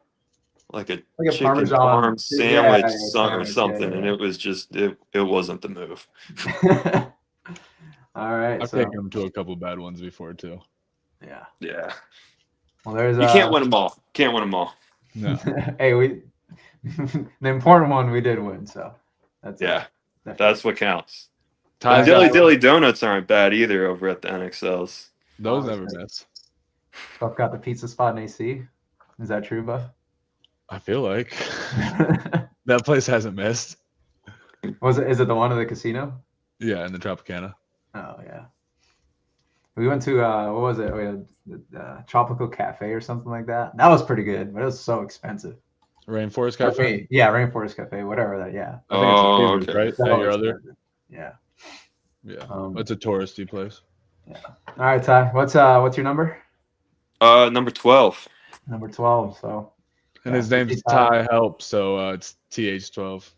chicken parm sandwich or something, and it was just it wasn't the move. All right, I've taken him to a couple bad ones before too. Yeah. Yeah. Well, there's you can't win them all. Can't win them all. No. Hey, the important one we did win, so that's what counts. Dilly donuts aren't bad either over at the NXLs. Those never miss. Buff got the pizza spot in AC. Is that true, Buff? I feel like that place hasn't missed. Is it the one in the casino? Yeah, in the Tropicana. Oh yeah. We went to what was it? We had the Tropical Cafe or something like that. That was pretty good, but it was so expensive. Rainforest Cafe. Yeah, Rainforest Cafe, whatever that. Yeah. I think it's right. Your other. Yeah. Yeah. It's a touristy place. Yeah. All right, Ty. What's your number? Number 12. Number 12. So. And his name's Ty Help, so it's TH12.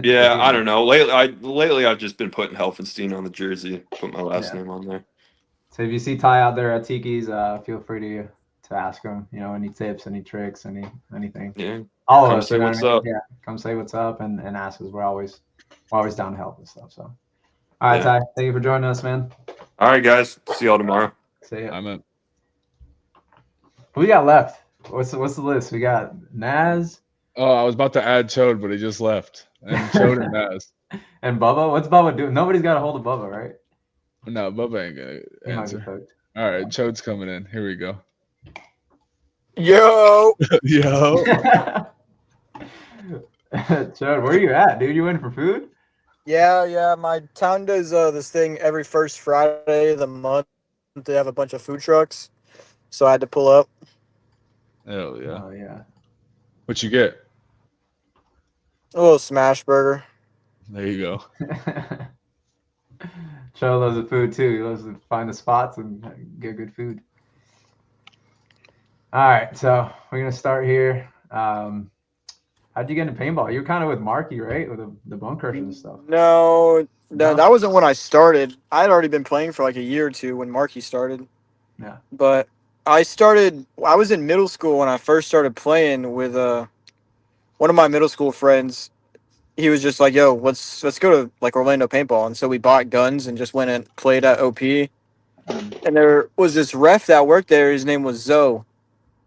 Yeah, I don't know. Lately I've just been putting Helfenstein on the jersey. Put my last name on there. So if you see Ty out there at Tiki's, feel free to ask him. Any tips, any tricks, anything. Yeah. All of us. Say what's up. Yeah. Come say what's up and ask us. We're always down to help and stuff. So. All right, Ty. Thank you for joining us, man. All right, guys. See y'all tomorrow. See ya. I'm in. Who we got left? What's the list? We got Naz. Oh, I was about to add Chode, but he just left. And Chode and Naz. And Bubba? What's Bubba doing? Nobody's got a hold of Bubba, right? No, Bubba ain't gonna answer. All right, Chode's coming in. Here we go. Yo. Yo. Chode, where are you at, dude? You in for food? Yeah. My town does this thing every first Friday of the month. They have a bunch of food trucks, so I had to pull up. Hell yeah. Oh yeah. What you get? A little smash burger. There you go. Chode loves the food too. He loves to find the spots and get good food. All right, so we're gonna start here. How'd you get into paintball? You were kind of with Marky, right? With the bone crushers and stuff. No, that wasn't when I started. I had already been playing for like a year or two when Marky started. Yeah. But I was in middle school when I first started playing with one of my middle school friends. He was just like, yo, let's go to like Orlando Paintball. And so we bought guns and just went and played at OP. And there was this ref that worked there. His name was Zoe.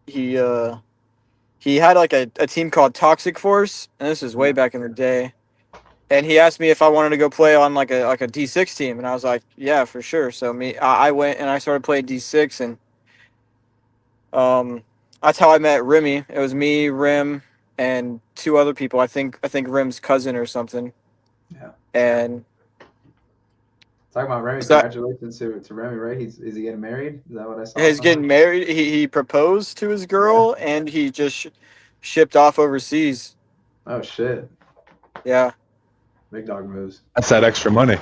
He had like a team called Toxic Force, and this is way back in the day. And he asked me if I wanted to go play on like a D6 team, and I was like, yeah, for sure. So I went and I started playing D6, and that's how I met Remy. It was me, Rim, and two other people. I think Rim's cousin or something. Yeah. And Talking about Remy, is that congratulations to Remy, right? Is he getting married? Is that what I saw? he's somewhere? getting married. He proposed to his girl, and he just shipped off overseas. Oh shit! Yeah, Big dog moves. That's that extra money.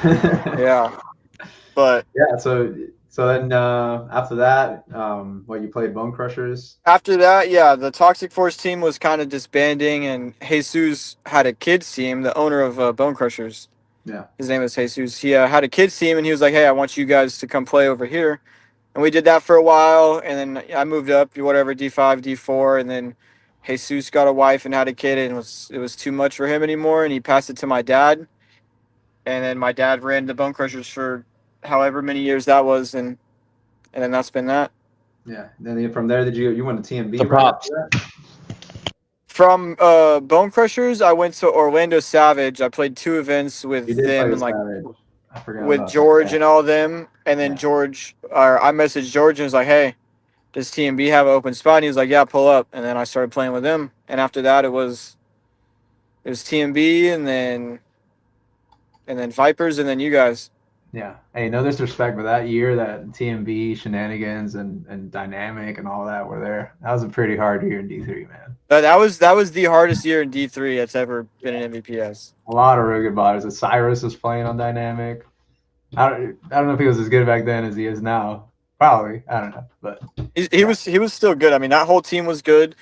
yeah. But Yeah. So then after that, what you played Bone Crushers? after that, yeah, the Toxic Force team was kind of disbanding, and Jesus had a kids team. The owner of Bone Crushers, Yeah. his name is Jesus. He had a kids team, and he was like, "Hey, I want you guys to come play over here." And we did that for a while, and then I moved up, whatever, D5, D4, and then Jesus got a wife and had a kid, and it was too much for him anymore, and he passed it to my dad. And then my dad ran the Bone Crushers for however many years that was, and then that's been that. Yeah. Then from there, you went to TMB The right Pops. after that? From Bone Crushers, I went to Orlando Savage. I played 2 events You with did them play and like Savage. I forgot with about George that. and all them. And then Yeah. I messaged George and was like, "Hey, does TMB have an open spot?" And he was like, "Yeah, pull up." And then I started playing with him. And after that, it was TMB and then Vipers and then you guys. Yeah. Hey, no disrespect, but that year that TMB shenanigans and Dynamic and all that were there, that was a pretty hard year in D3, man. That was the hardest year in D3 that's ever been in MVPS. A lot of really good bodies. Cyrus was playing on Dynamic. I don't know if he was as good back then as he is now. Probably. I don't know. But He was still good. I mean, that whole team was good.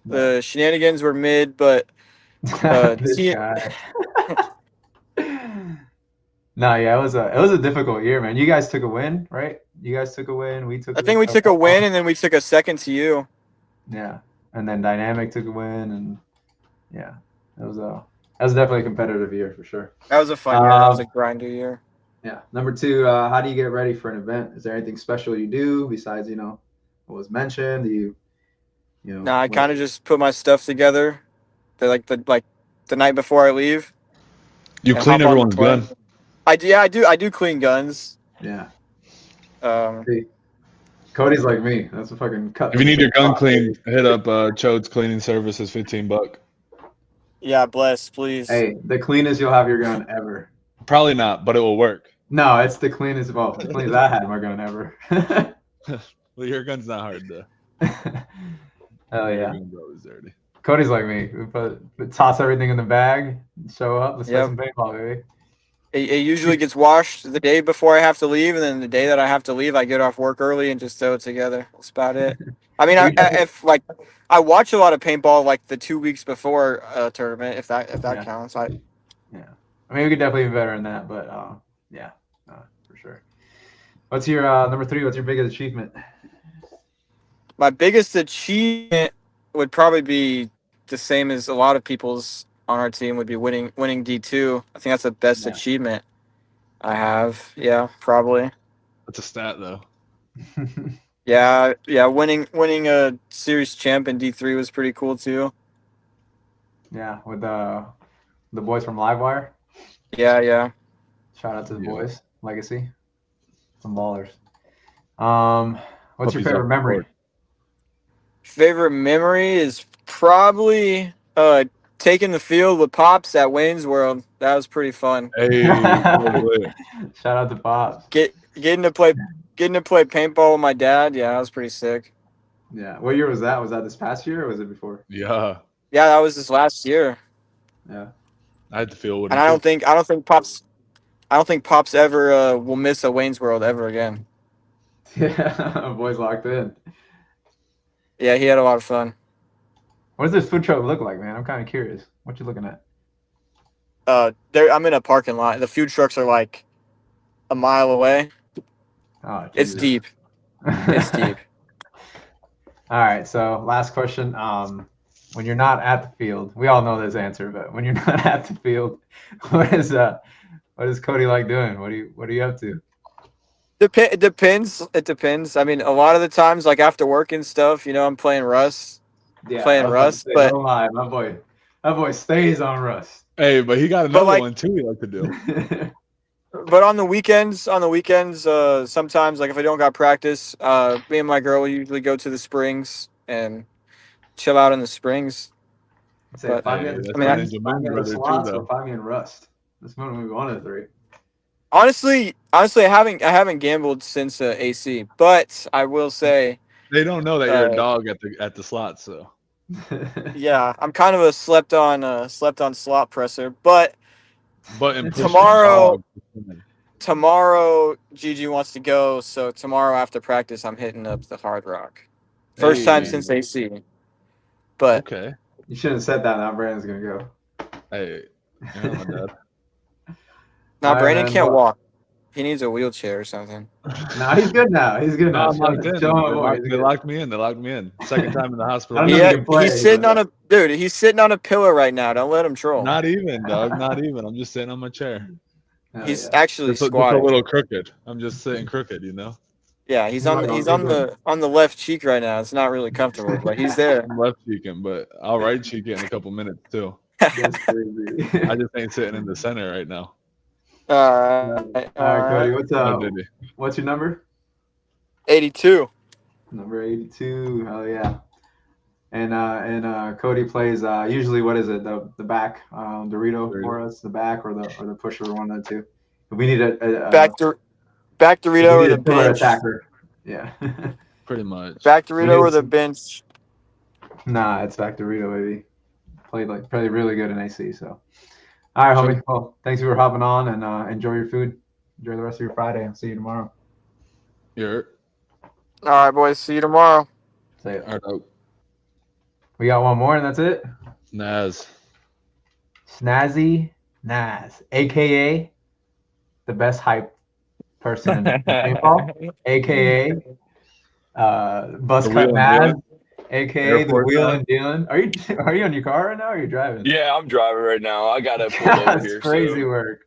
The shenanigans were mid, but this guy. No, yeah, it was a difficult year, man. You guys took a win, right? You guys took a win. We took. I think we took a win, and then we took a second to you. Yeah, and then Dynamic took a win, and yeah, that was definitely a competitive year for sure. That was a fun year. That was a grinder year. Yeah. Number 2, how do you get ready for an event? Is there anything special you do besides what was mentioned? Do you Nah, I kind of just put my stuff together, the night before I leave. You clean everyone's gun. I do clean guns. Yeah. See, Cody's like me. That's a fucking cut. If you need your gun cleaned, hit up Chode's Cleaning Services, $15. Yeah, bless, please. Hey, the cleanest you'll have your gun ever. Probably not, but it will work. No, it's the cleanest. Well, the cleanest I had my gun ever. Well, your gun's not hard though. Hell yeah. Your gun's always dirty. Cody's like me. We toss everything in the bag, show up, let's play some paintball, baby. It usually gets washed the day before I have to leave, and then the day that I have to leave, I get off work early and just throw it together. That's about it. I mean, I watch a lot of paintball like the 2 weeks before a tournament, if that counts. I mean, we could definitely be better than that, but yeah, for sure. What's your number 3? What's your biggest achievement? My biggest achievement would probably be the same as a lot of people's on our team would be winning D2. I think that's the best achievement I have. Yeah, probably. That's a stat though. Yeah, winning a series champ in D3 was pretty cool too. Yeah, with the boys from Livewire. Yeah. Shout out to the boys. Legacy. Some ballers. What's your favorite memory? Favorite memory is probably taking the field with Pops at Wayne's World. That was pretty fun. Hey, shout out to Pops. Getting to play paintball with my dad. Yeah, that was pretty sick. Yeah. What year was that? Was that this past year or was it before? Yeah. Yeah, that was this last year. Yeah. I had to feel what. And I don't think Pops ever will miss a Wayne's World ever again. Yeah, boys locked in. Yeah, he had a lot of fun. What does this food truck look like, man? I'm kind of curious. What you looking at? I'm in a parking lot. The food trucks are like a mile away. Oh, it's deep. It's deep. All right. So last question. When you're not at the field, we all know this answer, but when you're not at the field, what is Cody like doing? What are you up to? It depends. It depends. I mean, a lot of the times, like after work and stuff, I'm playing Rust. Yeah, playing Rust, but don't lie, my boy stays on Rust. Hey, but he got another one too. He like to do. But on the weekends, sometimes like if I don't got practice, me and my girl usually go to the springs and chill out in the springs. Say But- find me Hey, at that's I mean, my I- Ninja find me Moon at the brother too, slots or though. find me in Rust. That's one of one of the three. honestly, I haven't gambled since AC, but I will say, They don't know that you're a dog at the slots, so. yeah, I'm kind of a slept on slot presser. But But in pushing Tomorrow- dog, tomorrow, Gigi wants to go, so tomorrow after practice, I'm hitting up the Hard Rock. First time Hey. since AC. But okay. You shouldn't have said that. Now Brandon's gonna go. Hey, you're not my dad. now All right, Brandon man, can't well- walk. He needs a wheelchair or something. No, he's good now. He's good now. No, I'm locked in. Show him They more. locked, He's they good. locked me in. They locked me in. Second time in the hospital. I don't know if he can play, He's sitting but- on he's sitting on a pillow right now. Don't let him troll. Not even, dog. Not even. I'm just sitting on my chair. Hell He's yeah. actually Just a squatting. little crooked. I'm just sitting crooked, you know? Yeah, he's on the left cheek right now. It's not really comfortable, but he's there. I'm left cheeking, but I'll right cheek it in a couple minutes, too. That's crazy. I just ain't sitting in the center right now. All right, Cody. What's Oh, did he? what's your number? 82. Number 82. Hell yeah. And Cody plays usually what is it? The back Dorito for us, the back or the pusher, one of the two. But we need a Back Dorito we or need the a killer bench. attacker. Yeah. Pretty much. Back Dorito or Yes. the bench. Nah, it's back Dorito, baby. Played really good in AC. So, all right, homie. Well, thanks for hopping on and enjoy your food. Enjoy the rest of your Friday. I'll see you tomorrow. You're All right, boys. See you tomorrow. Say it. all right. We got one more, and that's it. Naz. Snazzy Naz, aka the best hype person in paintball, aka Buzz The Cut wheel Naz, and aka the Airport wheel Naz. and dealing. Are you on your car right now? Or are you driving? Yeah, I'm driving right now. I gotta pull over That's here. crazy So work.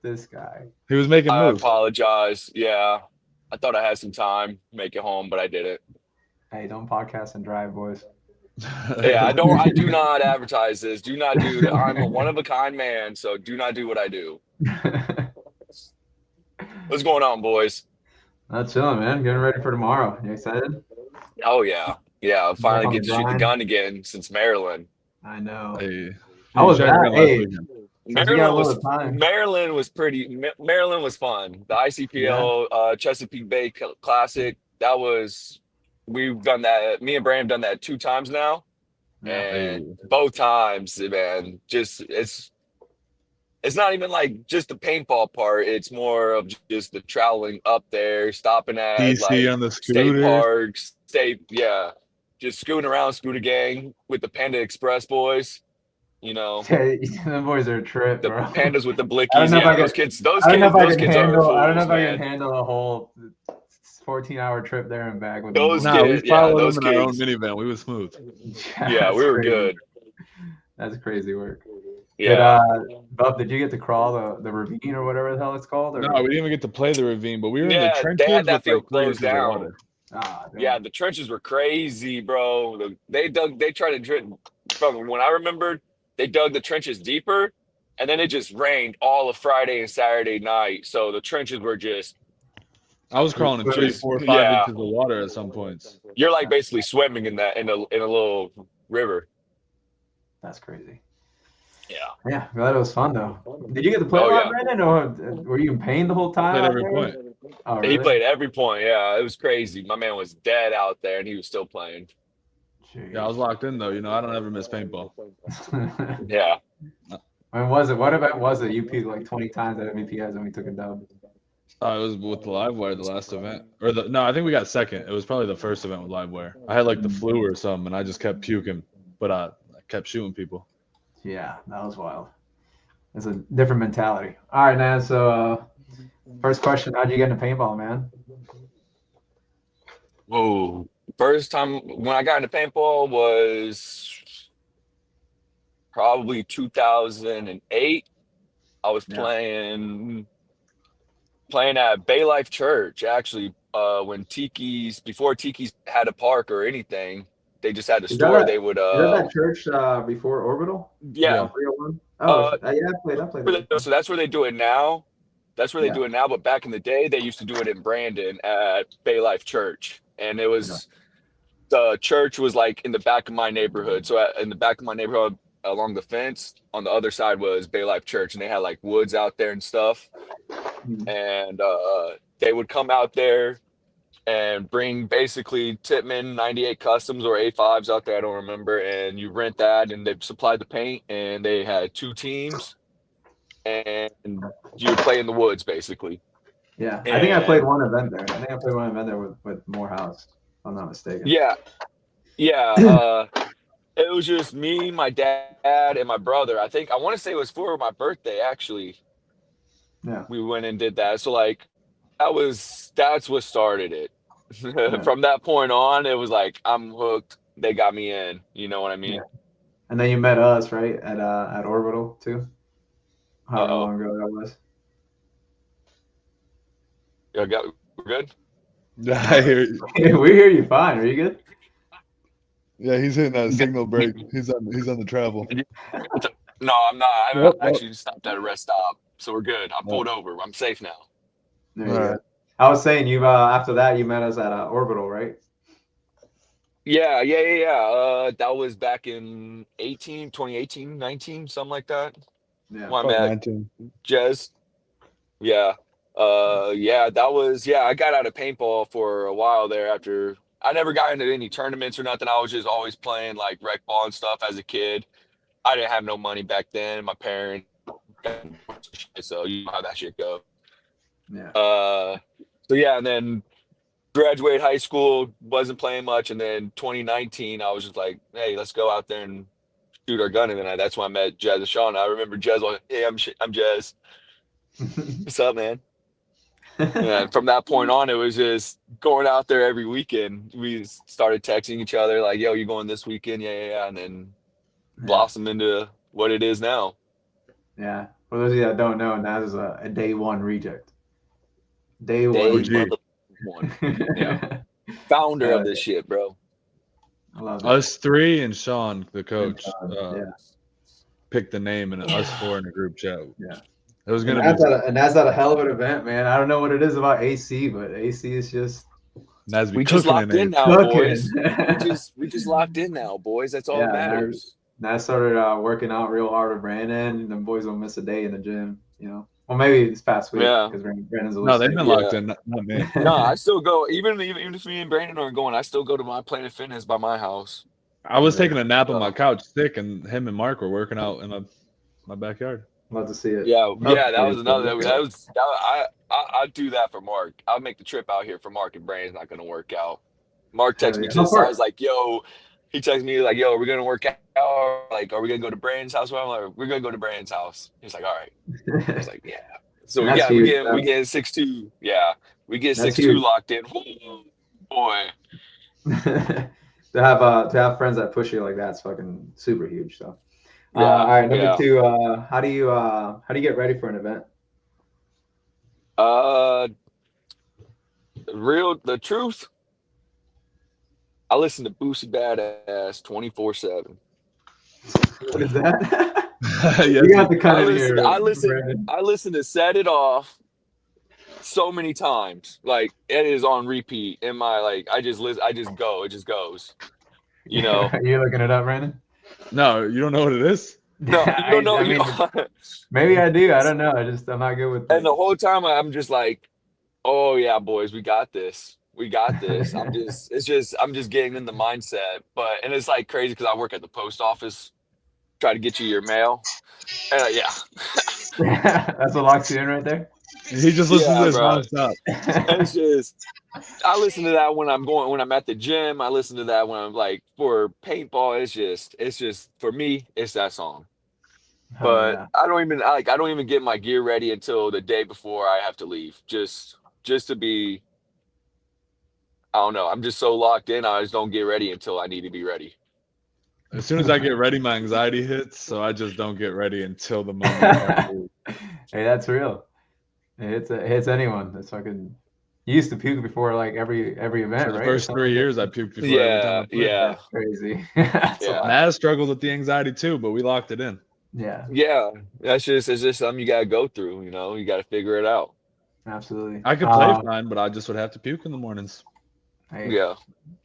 This guy. He was making I moves. apologize. Yeah, I thought I had some time to make it home, but I didn't. Hey, don't podcast and drive, boys. Yeah, I don't. I do not advertise this. Do not do that. I'm a one of a kind man, so do not do what I do. What's going on, boys? Not chilling, man. Getting ready for tomorrow. You excited? Oh yeah, yeah. I finally on get the to shoot the grind. gun again since Maryland. I know. Hey. How was You shot that? your gun last Hey. weekend. Since you got a little time. Maryland was Maryland was fun. The ICPL Chesapeake Bay Classic. We've done that. Me and Brandon have done that 2 times now. And both times, man, just it's not even like just the paintball part. It's more of just the traveling up there, stopping at DC like on the state scooter. parks, just scooting around, scooter gang with the Panda Express boys. You know, Them boys are a trip, the bro. pandas with the I don't blickies. know if Yeah, I those can- kids. Those I don't know kids. if I Those can kids are handle. I don't know fools, if I man. can handle a whole 14-hour trip there and back with Those them. Nah, we kids- yeah, followed those them in our own kids. minivan. We was smooth. Yeah, That's we were crazy. good. That's crazy work. Yeah. Buff, did you get to crawl the ravine or whatever the hell it's called? Or? No, we didn't even get to play the ravine, but we were in the Yeah, trenches they had that with field like 3 closed inches of down. water. Damn. Yeah, the trenches were crazy, bro. They tried to drill from when I remembered, they dug the trenches deeper, and then it just rained all of Friday and Saturday night. So the trenches were just I was crawling in 3, 4, 5 Yeah. inches of water at some points. you're like basically swimming in that in a little river. That's crazy. Yeah. Yeah, glad it was fun though. Did you get to play Oh, a lot, yeah. Brandon, or were you in pain the whole time? Played out every there? point. Oh, really? He played every point. Yeah, it was crazy. My man was dead out there, and he was still playing. Yeah, I was locked in though. You know, I don't ever miss paintball. Yeah. When was it? What event was it? You peaked like 20 times at MVPs and we took a dub. It was with the Livewire, the last event. No, I think we got second. It was probably the first event with Livewire. I had like the flu or something, and I just kept puking, but I kept shooting people. Yeah, that was wild. It's a different mentality. All right, man. So, first question: how'd you get into paintball, man? Whoa. First time when I got into paintball was probably 2008. I was Yeah. playing at Bay Life Church, actually, before Tiki's had a park or anything. They just had a Is that store. a- They would Is that that church before Orbital? yeah. 301? Oh, yeah, I played that. So that's where they do it now. That's where they Yeah. do it now. But back in the day, they used to do it in Brandon at Bay Life Church, and it was the church was like in the back of my neighborhood. So in the back of my neighborhood, along the fence. On the other side was Bay Life Church, and they had like woods out there and stuff. And they would come out there and bring basically Tippmann 98 Customs or A5s out there. I don't remember. And you rent that, and they supplied the paint, and they had 2 teams, and you would play in the woods basically. Yeah, I think I played And one event there. I think I played one event there with Morehouse, if I'm not mistaken. yeah, yeah. It was just me, my dad, and my brother. I want to say it was for my birthday, actually. Yeah. We went and did that. So like that's what started it. Yeah. From that point on, it was like I'm hooked. They got me in. You know what I mean? Yeah. And then you met us, right, at Orbital too. However Uh-oh. long ago that was. Yeah, we're good. I hear you. We hear you fine. Are you good? Yeah, he's hitting that signal break. He's on the travel. No, I'm not. I Yep, actually stopped at a rest stop, so we're good. I pulled over. I'm safe now. There you All go. right. I was saying you after that you met us at Orbital, right? Yeah. That was back in 2018, 19, something like that. Yeah. When I Fuck, met 19. Jez. Yeah. That was, I got out of paintball for a while there after I never got into any tournaments or nothing. I was just always playing like rec ball and stuff as a kid. I didn't have no money back then. My parents, so you know how that shit go. Yeah. So yeah, and then graduated high school, wasn't playing much, and then 2019, I was just like, hey, let's go out there and shoot our gun, and then that's when I met Jez and Sean. I remember Jez like, hey, I'm Jez. What's up, man? And from that point on, it was just going out there every weekend. We started texting each other like, yo, you going this weekend? Yeah. And then blossom into what it is now. Yeah. For those of you that don't know, Naz is a day one reject. Day Day one. OG. one. Yeah. Founder of this shit, bro. I love it. Us 3 and Sean, the coach, Yeah. picked the name, and us 4 in a group chat. Yeah. It was And gonna be. that's at a hell of an event, man. I don't know what it is about AC, but AC is just Nas be We just cooking locked in in there. now, cooking. boys. We just locked in now, boys. That's all that matters. Naz started working out real hard with Brandon. And the boys don't miss a day in the gym, you know. Well, maybe this past week Yeah. because Brandon's a No, they've been Yeah. locked in, not me. No, I still go. Even if me and Brandon aren't going, I still go to my Planet Fitness by my house. I was taking a nap on my couch sick, and him and Mark were working out in my backyard. Love to see it. Yeah, that Okay, was another. I do that for Mark. I'll make the trip out here for Mark, and Brandon's not going to work out. Mark texts me to the side, like, yo. He texts me like, yo, we're gonna work out. Like, are we gonna go to Brandon's house? Well, I'm like, we're gonna go to Brandon's house. He's like, all right. I was like, yeah. So we get 6'2". Yeah, we get 6'2" locked in. Ooh, boy. to have friends that push you like that's fucking super huge. So, all right, number 2. How do you get ready for an event? The truth. I listen to Boosie Badass 24/7. What is that? Yes, you got to cut it here. I listen to Set It Off so many times. Like it is on repeat in my I just listen. I just go. It just goes. You know. Are you looking it up, Brandon? No, you don't know what it is. No, you don't know. I mean, maybe I do. I don't know. I'm not good with. And the whole time I'm just like, oh yeah, boys, we got this. We got this. I'm just getting in the mindset. And it's like crazy because I work at the post office, try to get you your mail. Yeah. That's what locks you in right there. He just listens to this nonstop. And it's just, I listen to that when I'm at the gym. I listen to that when I'm like for paintball. It's just for me, it's that song. But I don't even get my gear ready until the day before I have to leave. Just to be. I don't know. I'm just so locked in. I just don't get ready until I need to be ready. As soon as I get ready, my anxiety hits. So I just don't get ready until the moment. Hey, that's real. It hits anyone. That's fucking. You used to puke before like every event, For the right? first 3 years, I puked before every time. That's crazy. That's Naz struggled with the anxiety too, but we locked it in. Yeah. It's just something you gotta go through. You know, you gotta figure it out. Absolutely. I could play fine, but I just would have to puke in the mornings. Hey,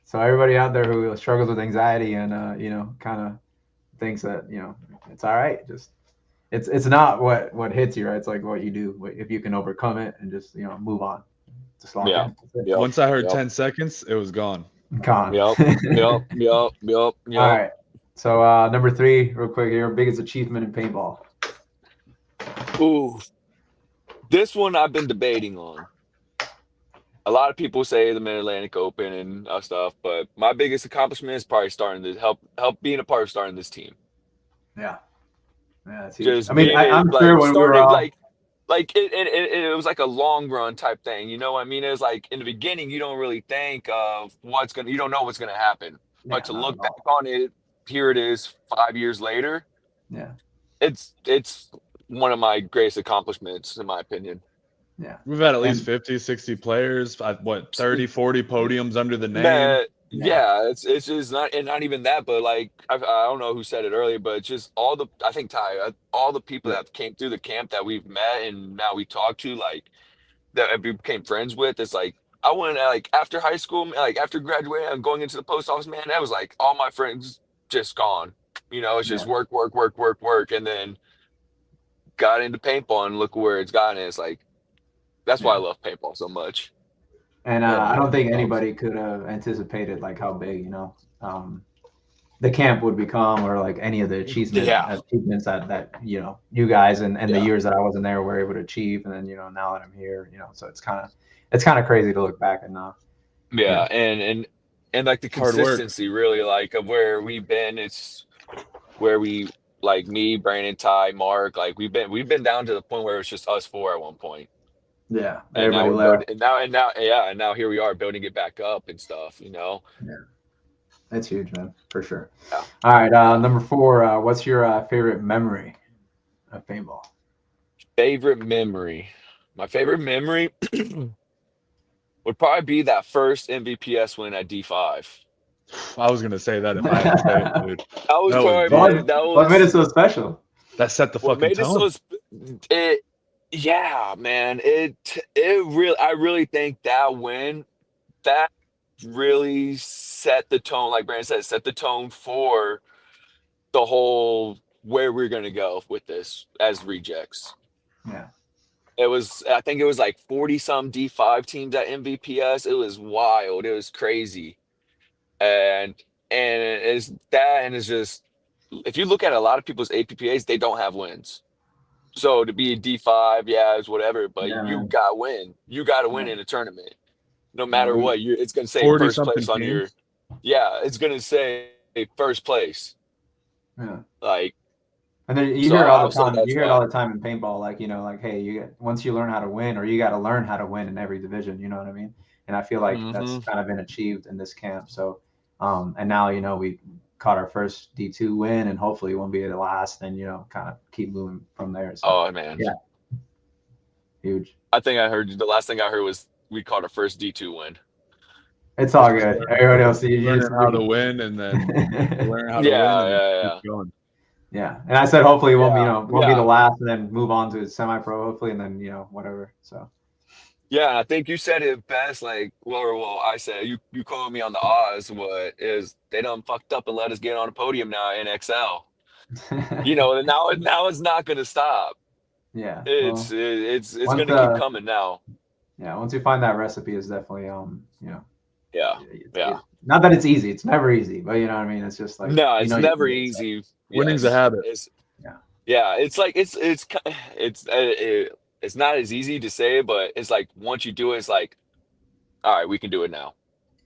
so everybody out there who struggles with anxiety and kind of thinks that it's all right. Just it's not what hits you, right? It's like what you do if you can overcome it and just move on. Just lock Yeah. in. That's it. Yep. Once I heard Yep. 10 seconds, it was gone. Con. Yep. All right. So number 3, real quick here, biggest achievement in paintball. Ooh, this one I've been debating on. A lot of people say the Mid-Atlantic Open and stuff, but my biggest accomplishment is probably starting to help being a part of starting this team. Yeah, that's huge. Just I mean, being I'm like sure when we were starting all, it was like a long run type thing. You know what I mean? It was like in the beginning, you don't really think of you don't know what's gonna happen. But to not look at back all. on it, here it is 5 years later. Yeah, It's one of my greatest accomplishments, in my opinion. yeah. We've had at least 50, 60 players, 30, 40 podiums under the name. Man, yeah, it's just not even that, but like I don't know who said it earlier, but just I think Ty, all the people that came through the camp that we've met and now we talk to, like that we became friends with. It's like I went like after high school, like after graduating and going into the post office, man, that was like all my friends just gone. It's just work, and then got into paintball and look where it's gotten. It's like that's why I love paintball so much. And I don't think anybody could have anticipated like how big the camp would become, or like any of the achievements that you guys and the years that I wasn't there were able to achieve. And then now that I'm here, so it's kind of crazy to look back and now. And like the consistency really like of where we've been. It's where we like me, Brandon, Ty, Mark, like we've been down to the point where it's just us 4 at one point. Yeah, and now everybody we're left. building, and now here we are building it back up and stuff. Yeah, that's huge, man, for sure. Yeah. All right, number 4. What's your favorite memory of paintball? Favorite memory. My favorite memory would probably be that first MVPS win at D5. I was gonna say that if I had to say it, dude. What made it so special? That set the fucking tone. Yeah, man. I really think that win, that really set the tone, like Brandon said, set the tone for the whole where we're gonna go with this as rejects. Yeah. I think it was like 40 some D5 teams at MVPS. It was wild. It was crazy. And it's that, and it's just, if you look at a lot of people's APPAs, they don't have wins. So to be a D5, it's whatever, but you got to win. You got to win in a tournament. No matter what, it's going to say first place on your. Yeah, it's going to say first place. Yeah. Like. And then you hear it all the time. You hear it all the time in paintball, like like, hey, once you learn how to win, or you got to learn how to win in every division. You know what I mean? And I feel like that's kind of been achieved in this camp. So, and now we caught our first D2 win, and hopefully it won't be the last, and kind of keep moving from there. So, oh man, yeah, huge. I think the last thing I heard was we caught our first D2 win. It's all good. Everybody else, you learn how to win, and then learn how to win. Keep going. Yeah, and I said hopefully it won't be the last, and then move on to semi-pro hopefully, and then whatever. So. Yeah, I think you said it best. Like, well, I said you called me on the Oz. What is they done fucked up and let us get on a podium now in XL. And now it's not gonna stop. Yeah, it's gonna keep coming now. Yeah, once you find that recipe, is definitely Yeah. Not that it's easy. It's never easy, but you know what I mean. It's just like no, it's never easy. Winning's a habit. It's like it's not as easy to say, but it's like once you do it, it's like, all right, we can do it now.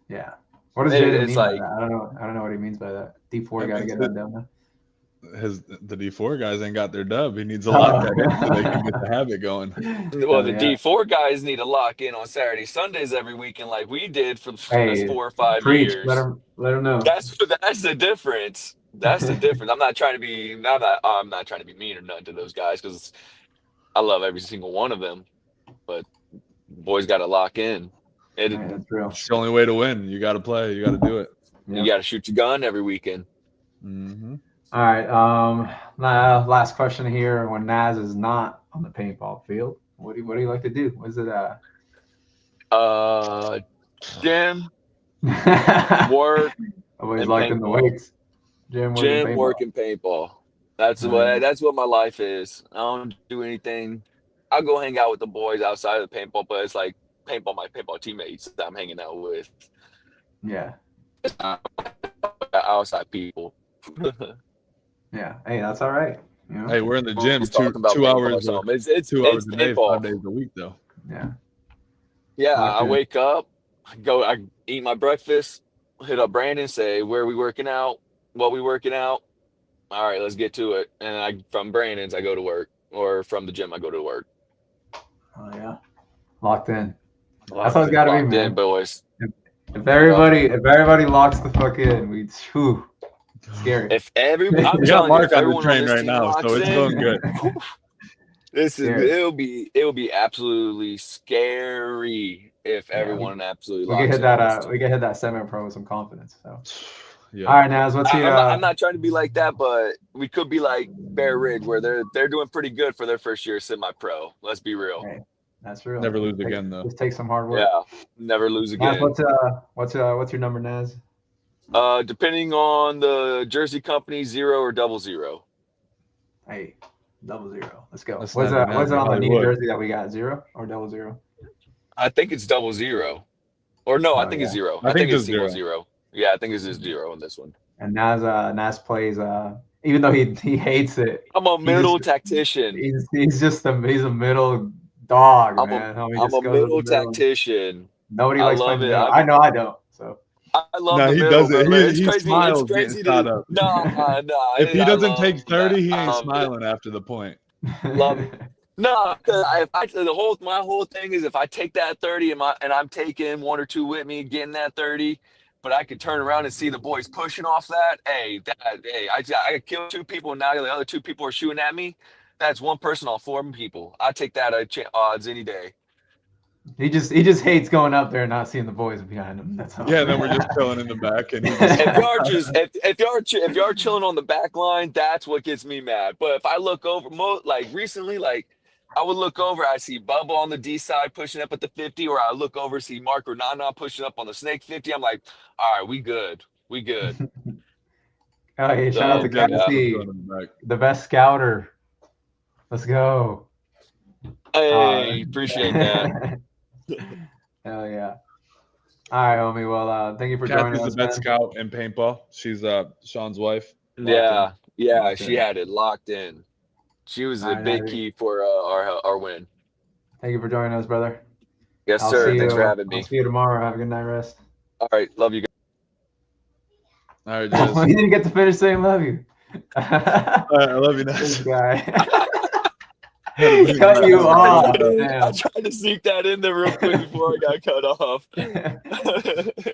Yeah. What does Jaden mean by that? I don't know what he means by that. D4 got to get that done. The D4 guys ain't got their dub. He needs to lock that in so they can get the habit going. Well, the D4 guys need to lock in on Saturday, Sundays every weekend, like we did for the past 4 or 5 years. Let them know. That's the difference. That's the difference. I'm not trying to be mean or nothing to those guys, because I love every single one of them, but boys got to lock in. That's real. It's the only way to win. You got to play. You got to do it. You got to shoot your gun every weekend. Mm-hmm. All right. Last question here. When Naz is not on the paintball field, what do you like to do? What is it? Gym, work. Always like in the weights. Gym, Gym, paintball. working, paintball. That's Yeah. that's what my life is. I don't do anything. I'll go hang out with the boys outside of the paintball, but it's like paintball, my paintball teammates that I'm hanging out with. Yeah. It's not outside people. Yeah. Hey, that's all right. You know? Hey, we're in the gym Always talking about 2 paintball hours. or something. It's 2 hours a day, 5 paintball. days a week, though. Yeah. Yeah, Locked I in. wake up, I eat my breakfast, hit up Brandon, say where we working out, what we working out. All right, let's get to it. And from Brandon's I go to work, or from the gym I go to work. Oh yeah. Locked in. That's Locked how it's in. gotta be, Locked man. in, boys. If everybody locks the fuck in, we scary. If I'm We got telling you, Mark if on the everyone on train this right team now, locks so it's in, going good. Scary. it'll be absolutely scary if everyone absolutely We can locks hit in on this that. team. We can hit that semi-pro with some confidence. So. Yeah. All right, Naz. What's I'm not trying to be like that, but we could be like Bear Ridge, where they're doing pretty good for their first year semi-pro. Let's be real. Hey, that's real. Never lose again, though. Just take some hard work. Yeah, never lose Naz, again. what's your number, Naz? Depending on the jersey company, 0 or 00. Hey, 00. Let's go. That's What's it 99 on the new Hollywood. jersey that we got? 0 or 00? I think it's 00. Or no, I think it's 0. I think it's just single 0. 0. Yeah, I think it's just 0 on this one. And Naz plays. Even though he hates it. I'm a middle tactician. He's a middle dog, man. I'm a middle tactician. Nobody I likes love playing it. middle. I know I don't. So. I love No, the he middle, does it. bro. He smiles It's crazy getting shot to up. no. If he doesn't take 30, he I ain't love smiling after the point. Love it. No, because my whole thing is if I take that 30 and I'm taking 1 or 2 with me, getting that 30, but I could turn around and see the boys pushing off that. Hey, I could kill 2 people and now the other 2 people are shooting at me. That's 1 person on 4 people. I take that odds any day. He just hates going up there and not seeing the boys behind him. That's all. Yeah, then we're just chilling in the back, and if y'all chilling on the back line, that's what gets me mad. But if I look over, recently, I would look over, I see Bubba on the D side pushing up at the 50, or I look over, see Mark or Nana pushing up on the Snake 50. I'm like, all right, we good. Oh, hey, shout out to Cassie, the best scouter. Let's go. Hey, appreciate that. Hell yeah. All right, homie. Well, thank you for joining us. Cassie's the best scout in paintball. She's Sean's wife. Yeah, she had it locked in. She was a big key for our win. Thank you for joining us, brother. Yes, sir. Thanks for having me. I'll see you tomorrow. Have a good night rest. All right. Love you guys. All right, Jez. You didn't get to finish saying love you. All right, I love you, Naz. This guy. Cut you off. I tried to sneak that in there real quick before I got cut off.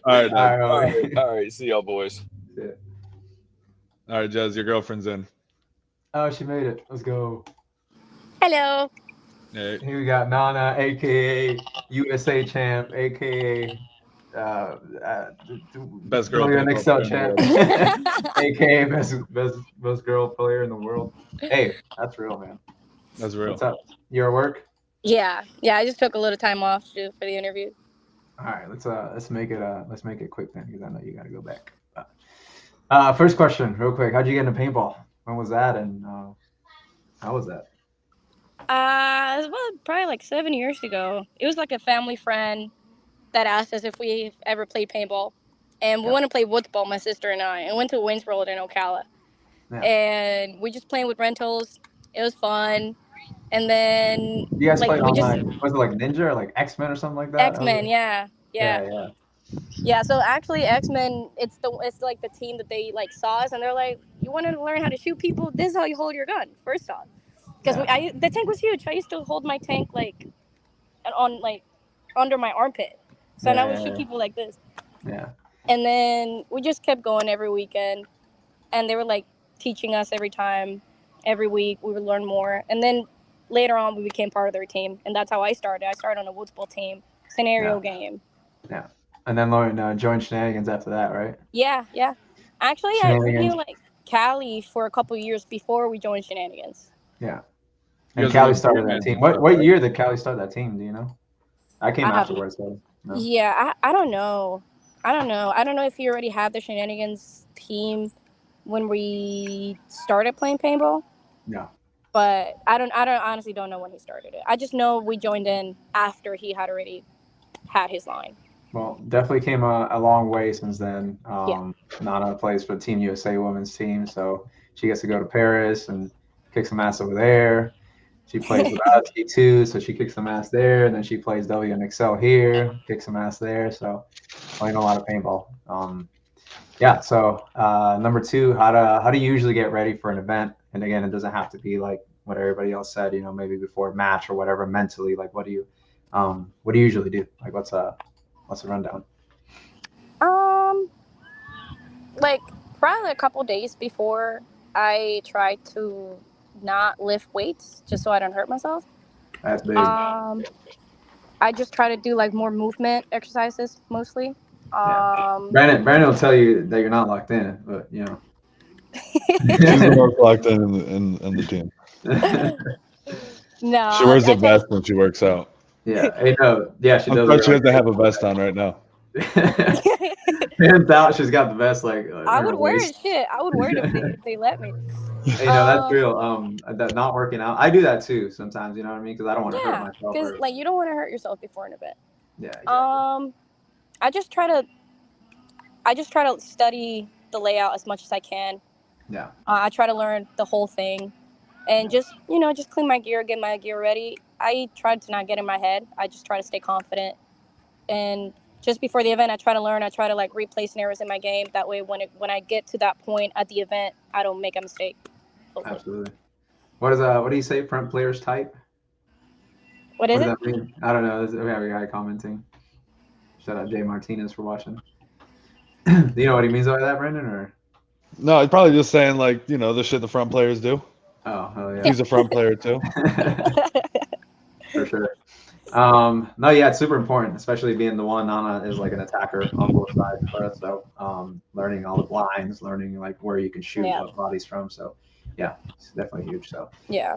All right. See y'all, boys. All right, Jez, your girlfriend's in. Oh, she made it. Let's go. Hello. Hey. Here we got Nana, aka USA champ, aka best girl XL champ, aka best girl player in the world. Hey, that's real, man. That's real. What's up? You're at work? Yeah. I just took a little time off for the interview. All right, let's make it quick then, because I know you got to go back. First question, real quick. How'd you get into paintball? When was that, and how was that? It was probably like 7 years ago. It was like a family friend that asked us if we ever played paintball, and we went to play football. My sister and I, and went to Wayne's World in Ocala, and we just playing with rentals. It was fun. And then you guys played on was it like Ninja or like X-Men or something like that? X-Men, yeah. So actually, X-Men, it's like the team that they like saw us, and they're like, "You want to learn how to shoot people? This is how you hold your gun." First off, because the tank was huge. I used to hold my tank like on like under my armpit, so I would shoot people like this. Yeah. And then we just kept going every weekend, and they were like teaching us every week. We would learn more, and then later on, we became part of their team, and that's how I started. I started on a football team, scenario game. Yeah. And then Lauren joined Shenanigans after that, right? Yeah. Actually, I knew like Callie for a couple of years before we joined Shenanigans. Yeah. And Callie started that team. What year did Callie start that team? Do you know? I came afterwards, though. No. Yeah, I don't know. I don't know if you already had the Shenanigans team when we started playing paintball. Yeah. But I honestly don't know when he started it. I just know we joined in after he had already had his line. Well, definitely came a long way since then. Yeah. Nana plays for Team USA women's team, so she gets to go to Paris and kick some ass over there. She plays with Odyssey too, so she kicks some ass there, and then she plays WNXL here, kicks some ass there. So playing a lot of paintball. Yeah. So number two, how do you usually get ready for an event? And again, it doesn't have to be like what everybody else said. You know, maybe before a match or whatever. Mentally, like what do you usually do? Like what's the rundown? Like probably a couple days before, I try to not lift weights just so I don't hurt myself. That's big. I just try to do like more movement exercises mostly. Brandon will tell you that you're not locked in, but you know. She's the most locked in the team. No. She wears a vest when she works out. Yeah. Hey, no. Yeah, she does. She doesn't have a vest on right now. Hands out, she's got the vest. Like I would wear it. Shit, I would wear it if they let me. Hey, no, that's real. That not working out. I do that too sometimes. You know what I mean? Because I don't want to hurt myself. Because like you don't want to hurt yourself before an event. Yeah. Exactly. I just try to study the layout as much as I can. Yeah. I try to learn the whole thing, and just clean my gear, get my gear ready. I try to not get in my head. I just try to stay confident, and just before the event, I try to learn. I try to like replay scenarios in my game. That way, when I get to that point at the event, I don't make a mistake. Hopefully. Absolutely. What do you say? Front players type. What does that mean? I don't know. We have a guy commenting. Shout out Jay Martinez for watching. Do you know what he means by that, Brendan? Or no, he's probably just saying like the shit the front players do. Oh, hell yeah. He's a front player too. For sure. No, yeah, it's super important, especially being the one. Nana is like an attacker on both sides for us. So learning all the blinds, learning like where you can shoot, what body's from. So yeah, it's definitely huge. So yeah.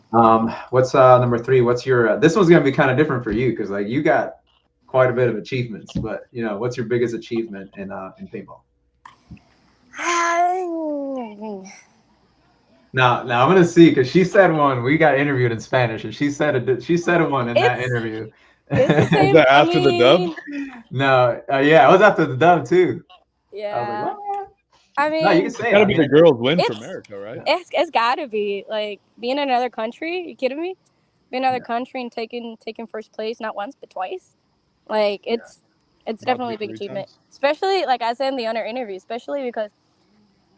What's number three? What's your this one's gonna be kind of different for you because like you got quite a bit of achievements, but what's your biggest achievement in paintball? Now I'm gonna see because she said one. We got interviewed in Spanish, and she said one in that interview. It's the same, was that after the dub? No, yeah, it was after the dub too. Yeah. I mean, no, you can say it's gotta be the girls win for America, right? It's gotta be like being in another country. You kidding me? Being in another country and taking first place not once but twice. Like it's definitely a big achievement, especially like I said in the other interview, especially because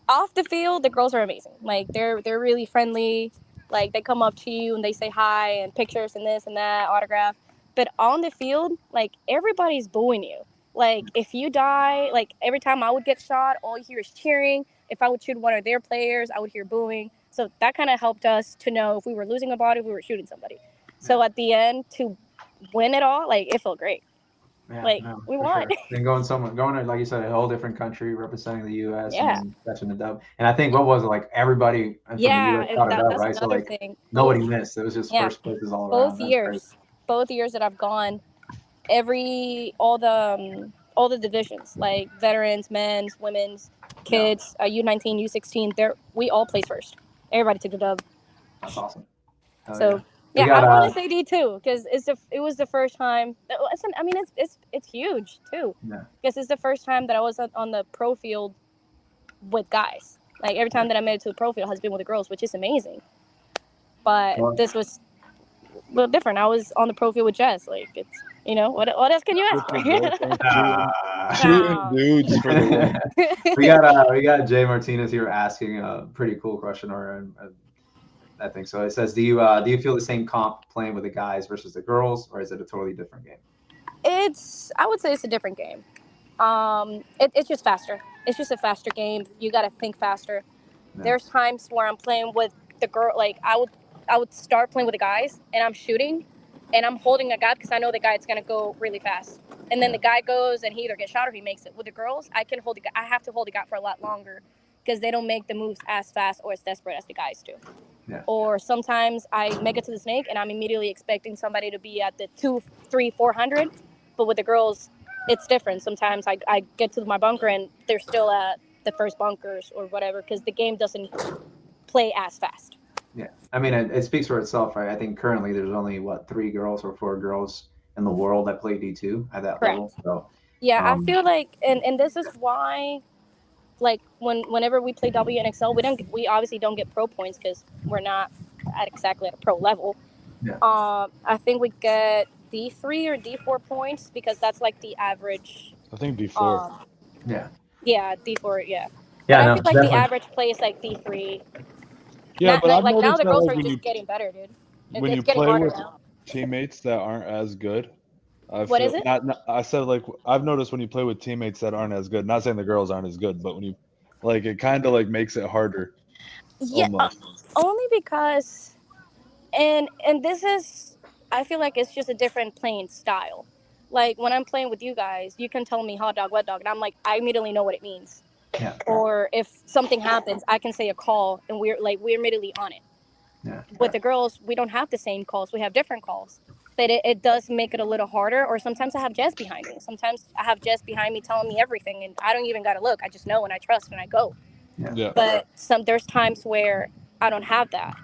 off the field the girls are amazing. Like they're really friendly. Like they come up to you and they say hi and pictures and this and that, autograph. But on the field, like everybody's booing you. Like if you die, like every time I would get shot, all you hear is cheering. If I would shoot one of their players, I would hear booing. So that kind of helped us to know if we were losing a body, if we were shooting somebody. So at the end, to win it all, like it felt great. Yeah, like we won. Sure. And going to, like you said, a whole different country representing the U.S. and catching the dub. And I think what was it, like everybody from the U.S. got it up, right? So like nobody missed. It was just first places all around. Both years that I've gone, all the divisions, like veterans, men's, women's, kids, U19, U16, we all placed first. Everybody took the dub. That's awesome. So. Yeah, I want to say D2 because it was the first time. I mean, it's huge too. Yeah. Because it's the first time that I was on the pro field with guys. Like every time that I made it to the pro field has been with the girls, which is amazing. But this was a little different. I was on the pro field with Jess. Like it's what else can you ask for? Shooting dudes for the win. we got Jay Martinez here asking a pretty cool question or. I think so. It says, do you feel the same comp playing with the guys versus the girls, or is it a totally different game? I would say it's a different game. It's just faster. It's just a faster game. You got to think faster. Yeah. There's times where I'm playing with the girl. Like I would start playing with the guys, and I'm shooting, and I'm holding a guy because I know the guy's gonna go really fast. And then the guy goes, and he either gets shot or he makes it. With the girls, I have to hold the guy for a lot longer because they don't make the moves as fast or as desperate as the guys do. Yeah. Or sometimes I make it to the snake and I'm immediately expecting somebody to be at the 200, 300, 400. But with the girls, it's different. Sometimes I get to my bunker and they're still at the first bunkers or whatever, because the game doesn't play as fast. Yeah, I mean, it speaks for itself, right? I think currently there's only 3 girls or 4 girls in the world that play D2 at that Correct. level. So yeah, I feel like, and this is why, like whenever we play WNXL, we obviously don't get pro points because we're not exactly at a pro level. Yeah. I think we get D3 or D4 points because that's like the average. I think D4. Yeah. Yeah, D4. Yeah. Yeah, But no, I feel like definitely. the average play is like D3. Yeah, Not, but I've like now noticed the that girls like, are just getting better, dude. when you It's getting play harder with now. teammates that aren't as good, What is it? I said like I've noticed when you play with teammates that aren't as good. Not saying the girls aren't as good, but when you like it kind of like makes it harder. Yeah, only because, and this is, I feel like it's just a different playing style. Like when I'm playing with you guys, you can tell me hot dog, wet dog, and I'm like, I immediately know what it means. Yeah. Or if something happens, I can say a call, and we're immediately on it. Yeah. With the girls, we don't have the same calls; we have different calls. But it does make it a little harder. Or sometimes I have Jess behind me. Sometimes I have Jess behind me telling me everything, and I don't even gotta look. I just know and I trust and I go. Yeah. But there's times where I don't have that.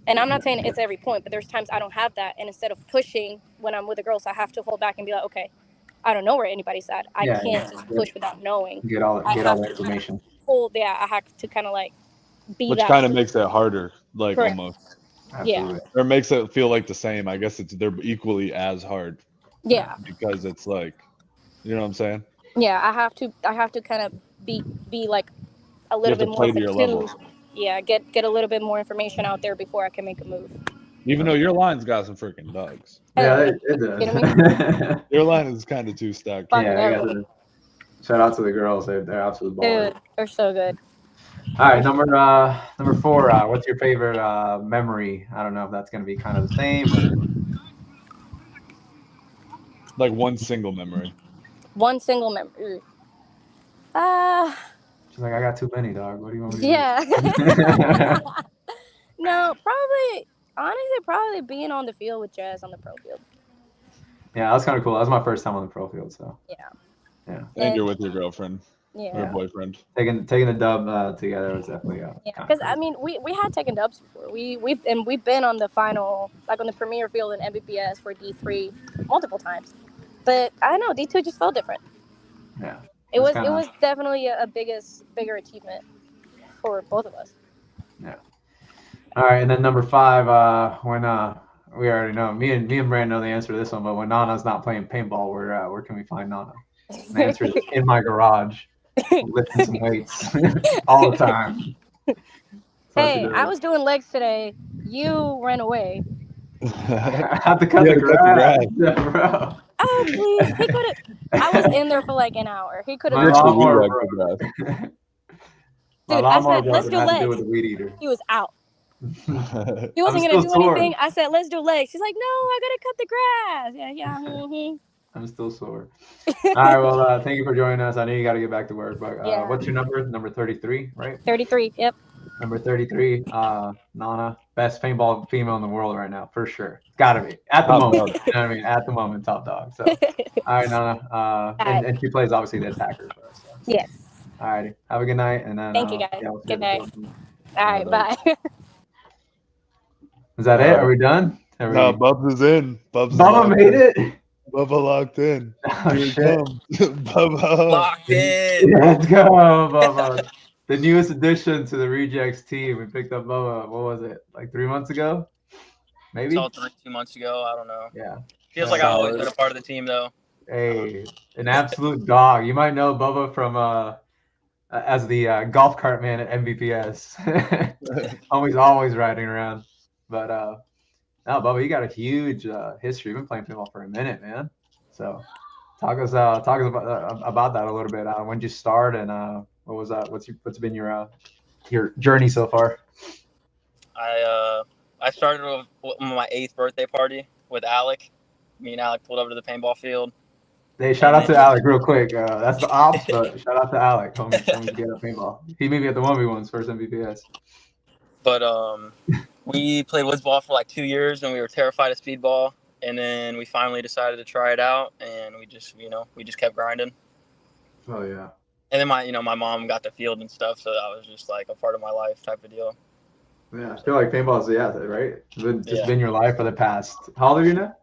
And I'm not saying it's every point, but there's times I don't have that. And instead of pushing when I'm with a girl, so I have to hold back and be like, okay, I don't know where anybody's at. I can't just push without knowing. Get all the information. I have to kind of like be Which that. kind of makes it harder, like Correct. almost. Absolutely. Yeah. Or makes it feel like the same. I guess they're equally as hard. Yeah. Because it's like, you know what I'm saying? Yeah, I have to kind of be like a little bit more play to your level. Yeah, get a little bit more information out there before I can make a move. Even though your line's got some freaking dogs. Yeah, it does. Your line is kind of too stacked. Yeah, shout out to the girls. They're absolute ballers. Dude, they're so good. All right, number 4. What's your favorite memory? I don't know if that's gonna be kind of the same. Or... Like one single memory. One single memory. She's like, I got too many, dog. What do you want me to do? Yeah. No, probably being on the field with Jazz on the pro field. Yeah, that was kind of cool. That was my first time on the pro field, so. Yeah. And you're with your girlfriend. Yeah. Or boyfriend. Taking the dub together was definitely because I mean we had taken dubs before. We've been on the final, like on the premier field in MVPS for D3 multiple times, but I don't know, D2 just felt different. Yeah. It was definitely a bigger achievement for both of us. Yeah. All right, and then number 5, when we already know, me and Brandon know the answer to this one, but when Nana's not playing paintball, where can we find Nana? And the answer is in my garage, lifting some weights all the time. Hey, I was doing legs today. You ran away. I had to cut the grass. Yeah, bro. Oh, please. He could have. I was in there for like an hour. He could have. Dude, I said, let's do legs. Do with the weed eater. He was out. He wasn't going to do anything. I said, let's do legs. She's like, no, I got to cut the grass. Yeah. Mm-hmm. I'm still sore. All right, well, thank you for joining us. I know you got to get back to work, but what's your number? Number 33, right? 33, yep. Number 33, Nana, best paintball female in the world right now, for sure. Gotta be. At the moment. You know what I mean? At the moment, top dog. So, all right, Nana. And she plays, obviously, the attacker for us. So. Yes. All righty. Have a good night. And then, thank you, guys. Yeah, good night. All right, bye. Is that it? Are we done? No, Bubs is in. Bubba made it? Bubba locked in. Oh, shit. Bubba. Locked in. Let's go, Bubba. The newest addition to the Rejects team. We picked up Bubba, what was it, like 3 months ago? Maybe? It's all 2 months ago. I don't know. Yeah. Feels like I've always been a part of the team, though. Hey, an absolute dog. You might know Bubba from as the golf cart man at MVPS. always riding around. But no, Bubba, you got a huge history. You've been playing paintball for a minute, man. So talk us about that a little bit. When did you start, and what was that? What's been your journey so far? I started with my 8th birthday party with Alec. Me and Alec pulled over to the paintball field. Hey, shout out to Alec real quick. That's the ops, but shout out to Alec. Homie get up paintball. He made me at the 1v1's first MVPS. But we played woods ball for like 2 years, and we were terrified of speedball. And then we finally decided to try it out, and we just kept grinding. Oh yeah. And then my mom got the field and stuff, so that was just like a part of my life type of deal. Yeah, I feel like paintball is right. It's Yeah. been your life for the past. How old are you now?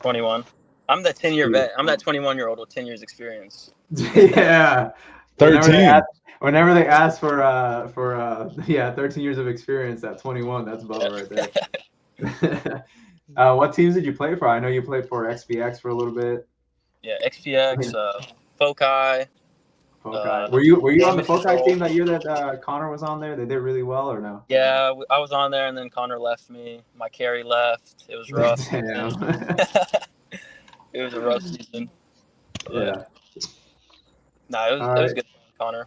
21. I'm the 10-year Dude. vet. I'm that 21-year-old with 10 years experience. Yeah. 13. Whenever they ask for 13 years of experience at 21, that's Bubba right there. What teams did you play for? I know you played for XPX for a little bit. Yeah, XPX, Foci. Foci. Were you on the Damage Foci Control. team that year that Connor was on there? They did really well or no? Yeah, I was on there, and then Connor left me. My carry left. It was rough. Damn. It was a rough season. Yeah. Nah, it was good, Connor.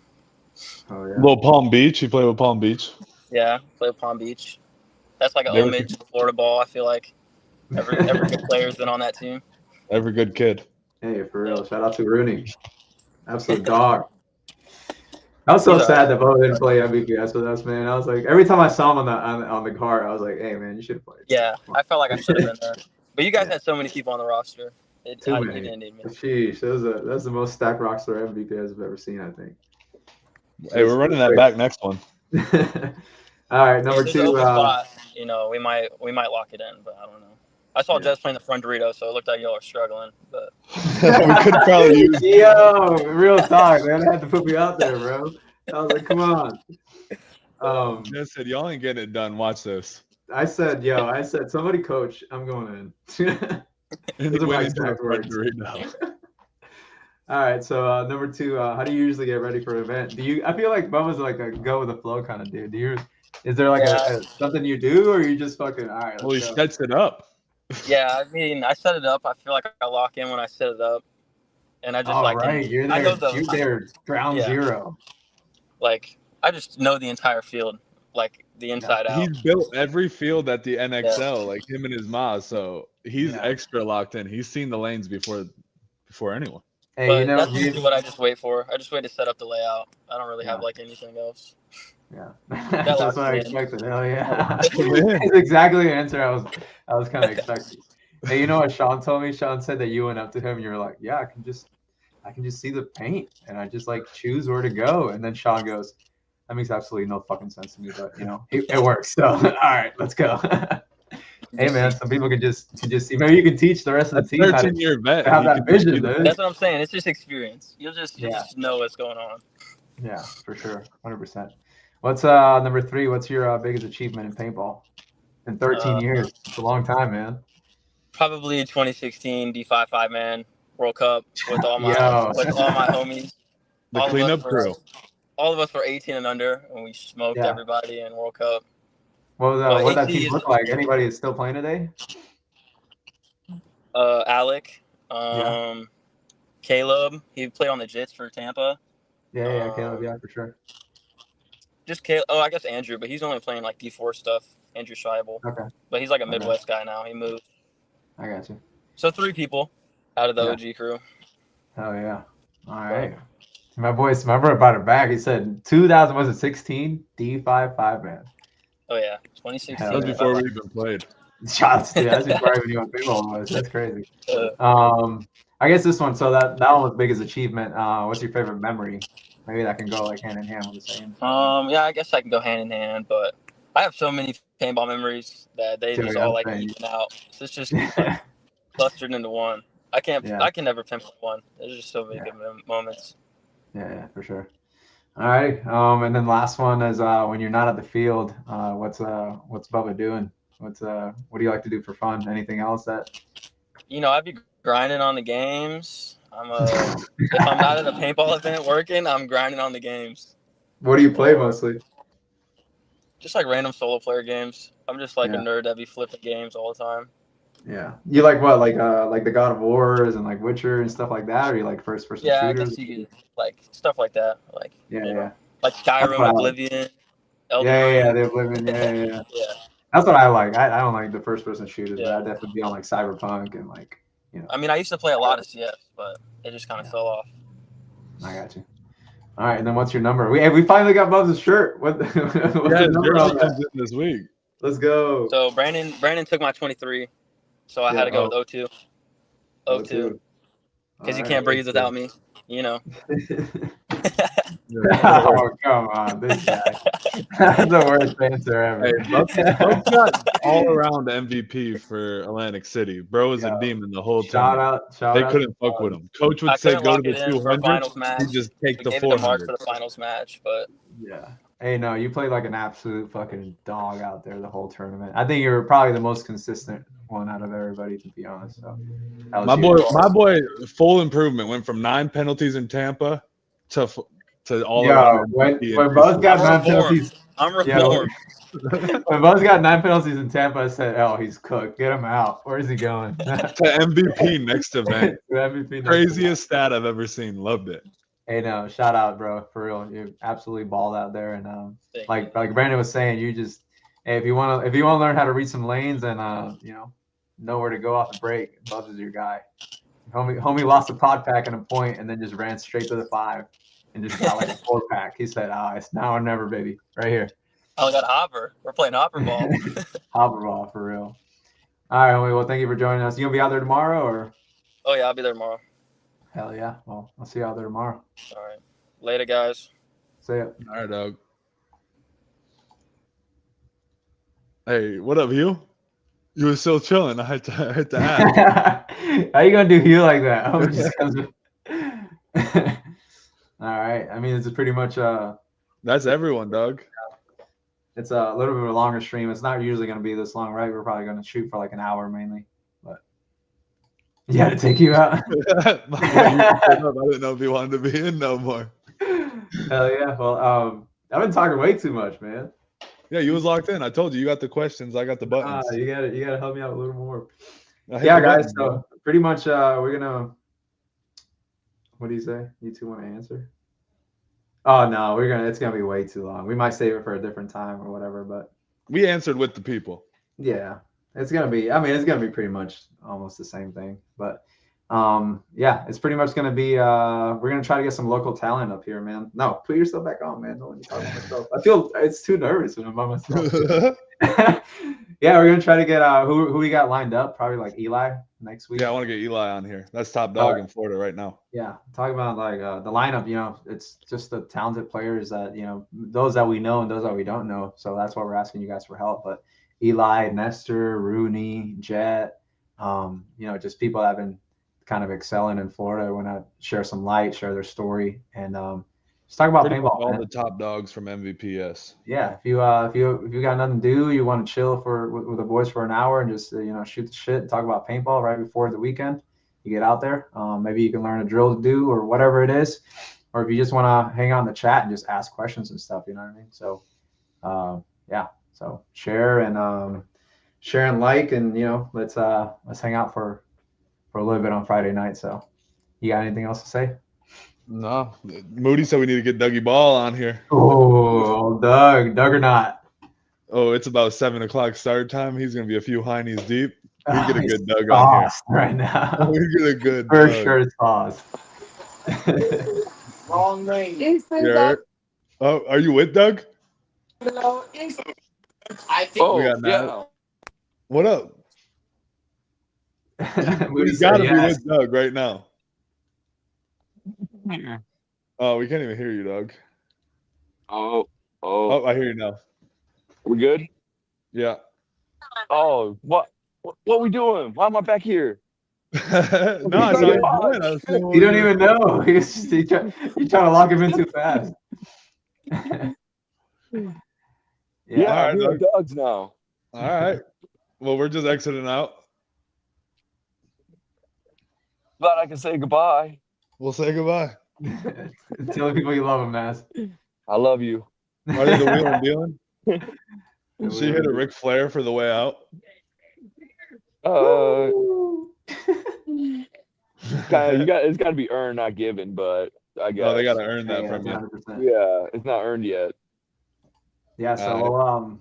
Oh yeah. Little Palm Beach. You play with Palm Beach. Yeah, play with Palm Beach. That's like an homage to Florida ball. I feel like every good player's been on that team. Every good kid. Hey, for real. Shout out to Rooney. Absolute dog. I was so sad that Bo didn't play MVPS with us, man. I was like, every time I saw him on the card, I was like, hey, man, you should have played. Yeah, I felt like I should have been there. But you guys had so many people on the roster. Too many. You didn't need me. Sheesh, that's the most stacked roster MVPS I've ever seen, I think. Hey, we're running that back next one. All right, number two. Spot, we might lock it in, but I don't know. I saw Jess playing the front Dorito, so it looked like y'all are struggling. But we could probably use. Yo, real talk, man. I had to put me out there, bro. I was like, come on. I said, y'all ain't getting it done. Watch this. I said, somebody coach. I'm going in. Those are my exact words. All right, so number two, how do you usually get ready for an event? I feel like Bubba's like a go with the flow kind of dude. Is there like something you do, or you just fucking all right? Well, he sets it up. Yeah, I mean, I set it up. I feel like I lock in when I set it up, and I just you're there. You're there, ground zero. Like I just know the entire field, like the inside out. He's built every field at the NXL, like him and his ma. So he's extra locked in. He's seen the lanes before anyone. Hey, but that's usually what I just wait for. I just wait to set up the layout. I don't really have like anything else. Yeah, that's what I expected. Hell yeah, that's exactly the answer I was kind of expecting. Hey, you know what Sean told me? Sean said that you went up to him and you were like, "Yeah, I can just see the paint, and I just like choose where to go." And then Sean goes, "That makes absolutely no fucking sense to me, but it works." So, all right, let's go. Hey man, some people can just see. Maybe you can teach the rest of the team how to have that vision, dude. That's what I'm saying. It's just experience. You'll just know what's going on. Yeah, for sure, 100%. What's number three? What's your biggest achievement in paintball? In 13 years, it's a long time, man. Probably 2016 D5 5-man World Cup with all my homies. The cleanup crew. All of us were 18 and under, and we smoked everybody in World Cup. What did that team look like? Anybody is still playing today? Alec, Caleb. He played on the Jits for Tampa. Yeah, Caleb. Yeah, for sure. Just Caleb. Oh, I guess Andrew, but he's only playing like D4 stuff. Andrew Scheibel. Okay. But he's like a Midwest guy now. He moved. I got you. So 3 people out of the OG crew. Hell yeah! All right. My boy brought it back. He said 2016 D5 5-man. Oh yeah, 2016. That was before we even played. Shots, dude. That's before I even knew what paintball was. That's crazy. I guess this one. So that one was biggest achievement. What's your favorite memory? Maybe that can go like hand in hand with the same. Yeah, I guess I can go hand in hand, but I have so many paintball memories that they just all like even out. So it's just like, clustered into one. I can never pinpoint one. There's just so many good moments. Yeah, for sure. All right. And then last one is when you're not at the field, what's Bubba doing? What do you like to do for fun? Anything else that? I'd be grinding on the games. If I'm not at a paintball event working, I'm grinding on the games. What do you play mostly? Just like random solo player games. I'm just like a nerd that be flipping games all the time. Yeah. You like what? Like the God of Wars and like Witcher and stuff like that, or you like first person shooters? I guess you could, like stuff like that. Like like That's Skyrim, Oblivion. The Oblivion. Yeah. That's what I like. I don't like the first person shooters, but I'd definitely be on like Cyberpunk and like I mean, I used to play a lot of CS, but it just kind of fell off. I got you. All right, and then what's your number? We finally got Bub's shirt. What's the number on that? This week? Let's go. So Brandon took my 23, so I had to go with 02. 02. Because you can't breathe without me, Oh, come on, this guy. That's the worst answer ever. Hey, Buck's got all around MVP for Atlantic City. Bro was a demon the whole time. Shout They out couldn't fuck with him. Coach would I say couldn't go lock to it the in for a 200. finals match. He'd just take We the gave it to Mark 400. for the finals match, but Yeah. Hey, no, you played like an absolute fucking dog out there the whole tournament. I think you were probably the most consistent one out of everybody, to be honest. So that was My boy, full improvement. Went from 9 penalties in Tampa to all around when MVP. both got I'm 9 reformed. penalties. I'm Yeah, reformed. when both got 9 penalties in Tampa, I said, "Oh, he's cooked. Get him out. Where is he going?" To MVP next event. To MVP next Craziest stat I've ever seen. Loved it. Hey, no, shout out, bro, for real. You absolutely balled out there, and like Brandon was saying, you just hey, if you want to learn how to read some lanes and know where to go off the break, Bubs is your guy. Homie lost a pod pack and a point, and then just ran straight to the 5 and just got like a 4-pack. He said, it's now or never, baby, right here. Oh, we got hopper. We're playing hopper ball. Hopper ball for real. All right, homie. Well, thank you for joining us. You gonna be out there tomorrow, or? Oh yeah, I'll be there tomorrow. Hell yeah. Well, I'll see you out there tomorrow. All right. Later, guys. See ya. All right, dog. Hey, what up, Hugh? You were still chilling. I had to ask. How you gonna do Hugh like that? All right. I mean, it's pretty much That's everyone, dog. It's a little bit of a longer stream. It's not usually gonna be this long, right? We're probably gonna shoot for like an hour mainly. But yeah, to take you out. I didn't know if you wanted to be in no more. Hell yeah. Well, I've been talking way too much, man. Yeah, you was locked in. I told you, you got the questions. I got the buttons. You gotta help me out a little more. Yeah, guys. So pretty much, we're gonna. What do you say? You two want to answer? Oh no, it's gonna be way too long. We might save it for a different time or whatever. But we answered with the people. Yeah, it's gonna be. I mean, it's gonna be pretty much almost the same thing. But yeah, it's pretty much gonna be. We're gonna try to get some local talent up here, man. No, put yourself back on, man. Don't let me talk to myself. I feel it's too nervous when I'm by myself. Yeah, we're gonna try to get who we got lined up. Probably like Eli next week. Yeah, I want to get Eli on here. That's top dog in Florida right now. Yeah, talk about like the lineup. It's just the talented players that those that we know and those that we don't know. So that's why we're asking you guys for help. But Eli, Nestor, Rooney, Jet, just people that have been kind of excelling in Florida. Want to share some light, share their story, and just talk about paintball. All the top dogs from MVPS. Yeah, if you got nothing to do, you want to chill with the boys for an hour and just shoot the shit and talk about paintball right before the weekend. You get out there. Maybe you can learn a drill to do or whatever it is, or if you just want to hang out in the chat and just ask questions and stuff. You know what I mean? So, yeah. So share and like and let's hang out for a little bit on Friday night. So, you got anything else to say? No, Moody said we need to get Dougie Ball on here. Oh, Doug or not? Oh, it's about 7 o'clock start time. He's gonna be a few heinies deep. We get a good Doug on here right now. We get a good for Doug. sure. It's pause. Wrong name. Oh, are you with Doug? I think. We got yeah. What up? We gotta be with Doug right now. Oh, we can't even hear you, Doug. Oh, I hear you now. we good? Yeah. Oh, what we doing? Why am I back here? No, I saw you don't even know. You trying to lock him in too fast. Yeah, All right, we're Doug's now. All right. Well, we're just exiting out. Glad I can say goodbye. We'll say goodbye. Tell the people you love them, Mass. I love you. Are they the wheeling dealing? Did she hit a Ric Flair for the way out? It's got to be earned, not given. But I guess. Oh, they got to earn that from 100%. you. Yeah, it's not earned yet. Yeah. So,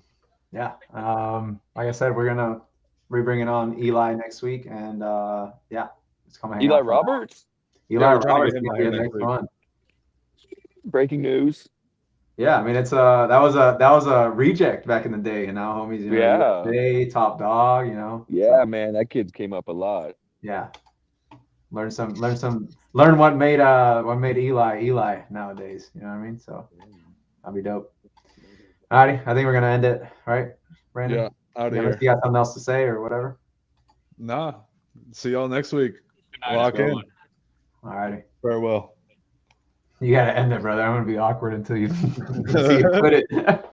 like I said, we're gonna be bringing on Eli next week, and it's coming. Eli Roberts. Eli Roberts is gonna be the next one. Breaking news. Yeah, I mean that was a reject back in the day, and now homies, Yeah. USA, top dog, Yeah, man, that kid came up a lot. Yeah. learn what made Eli nowadays. You know what I mean? So that'll be dope. Alrighty, I think we're gonna end it, right, Brandon? Yeah, out of Unless here. you got something else to say or whatever. Nah. See y'all next week. night, Lock in. everyone. Alrighty. Farewell. You gotta end it, brother. I'm gonna be awkward until you see you put it.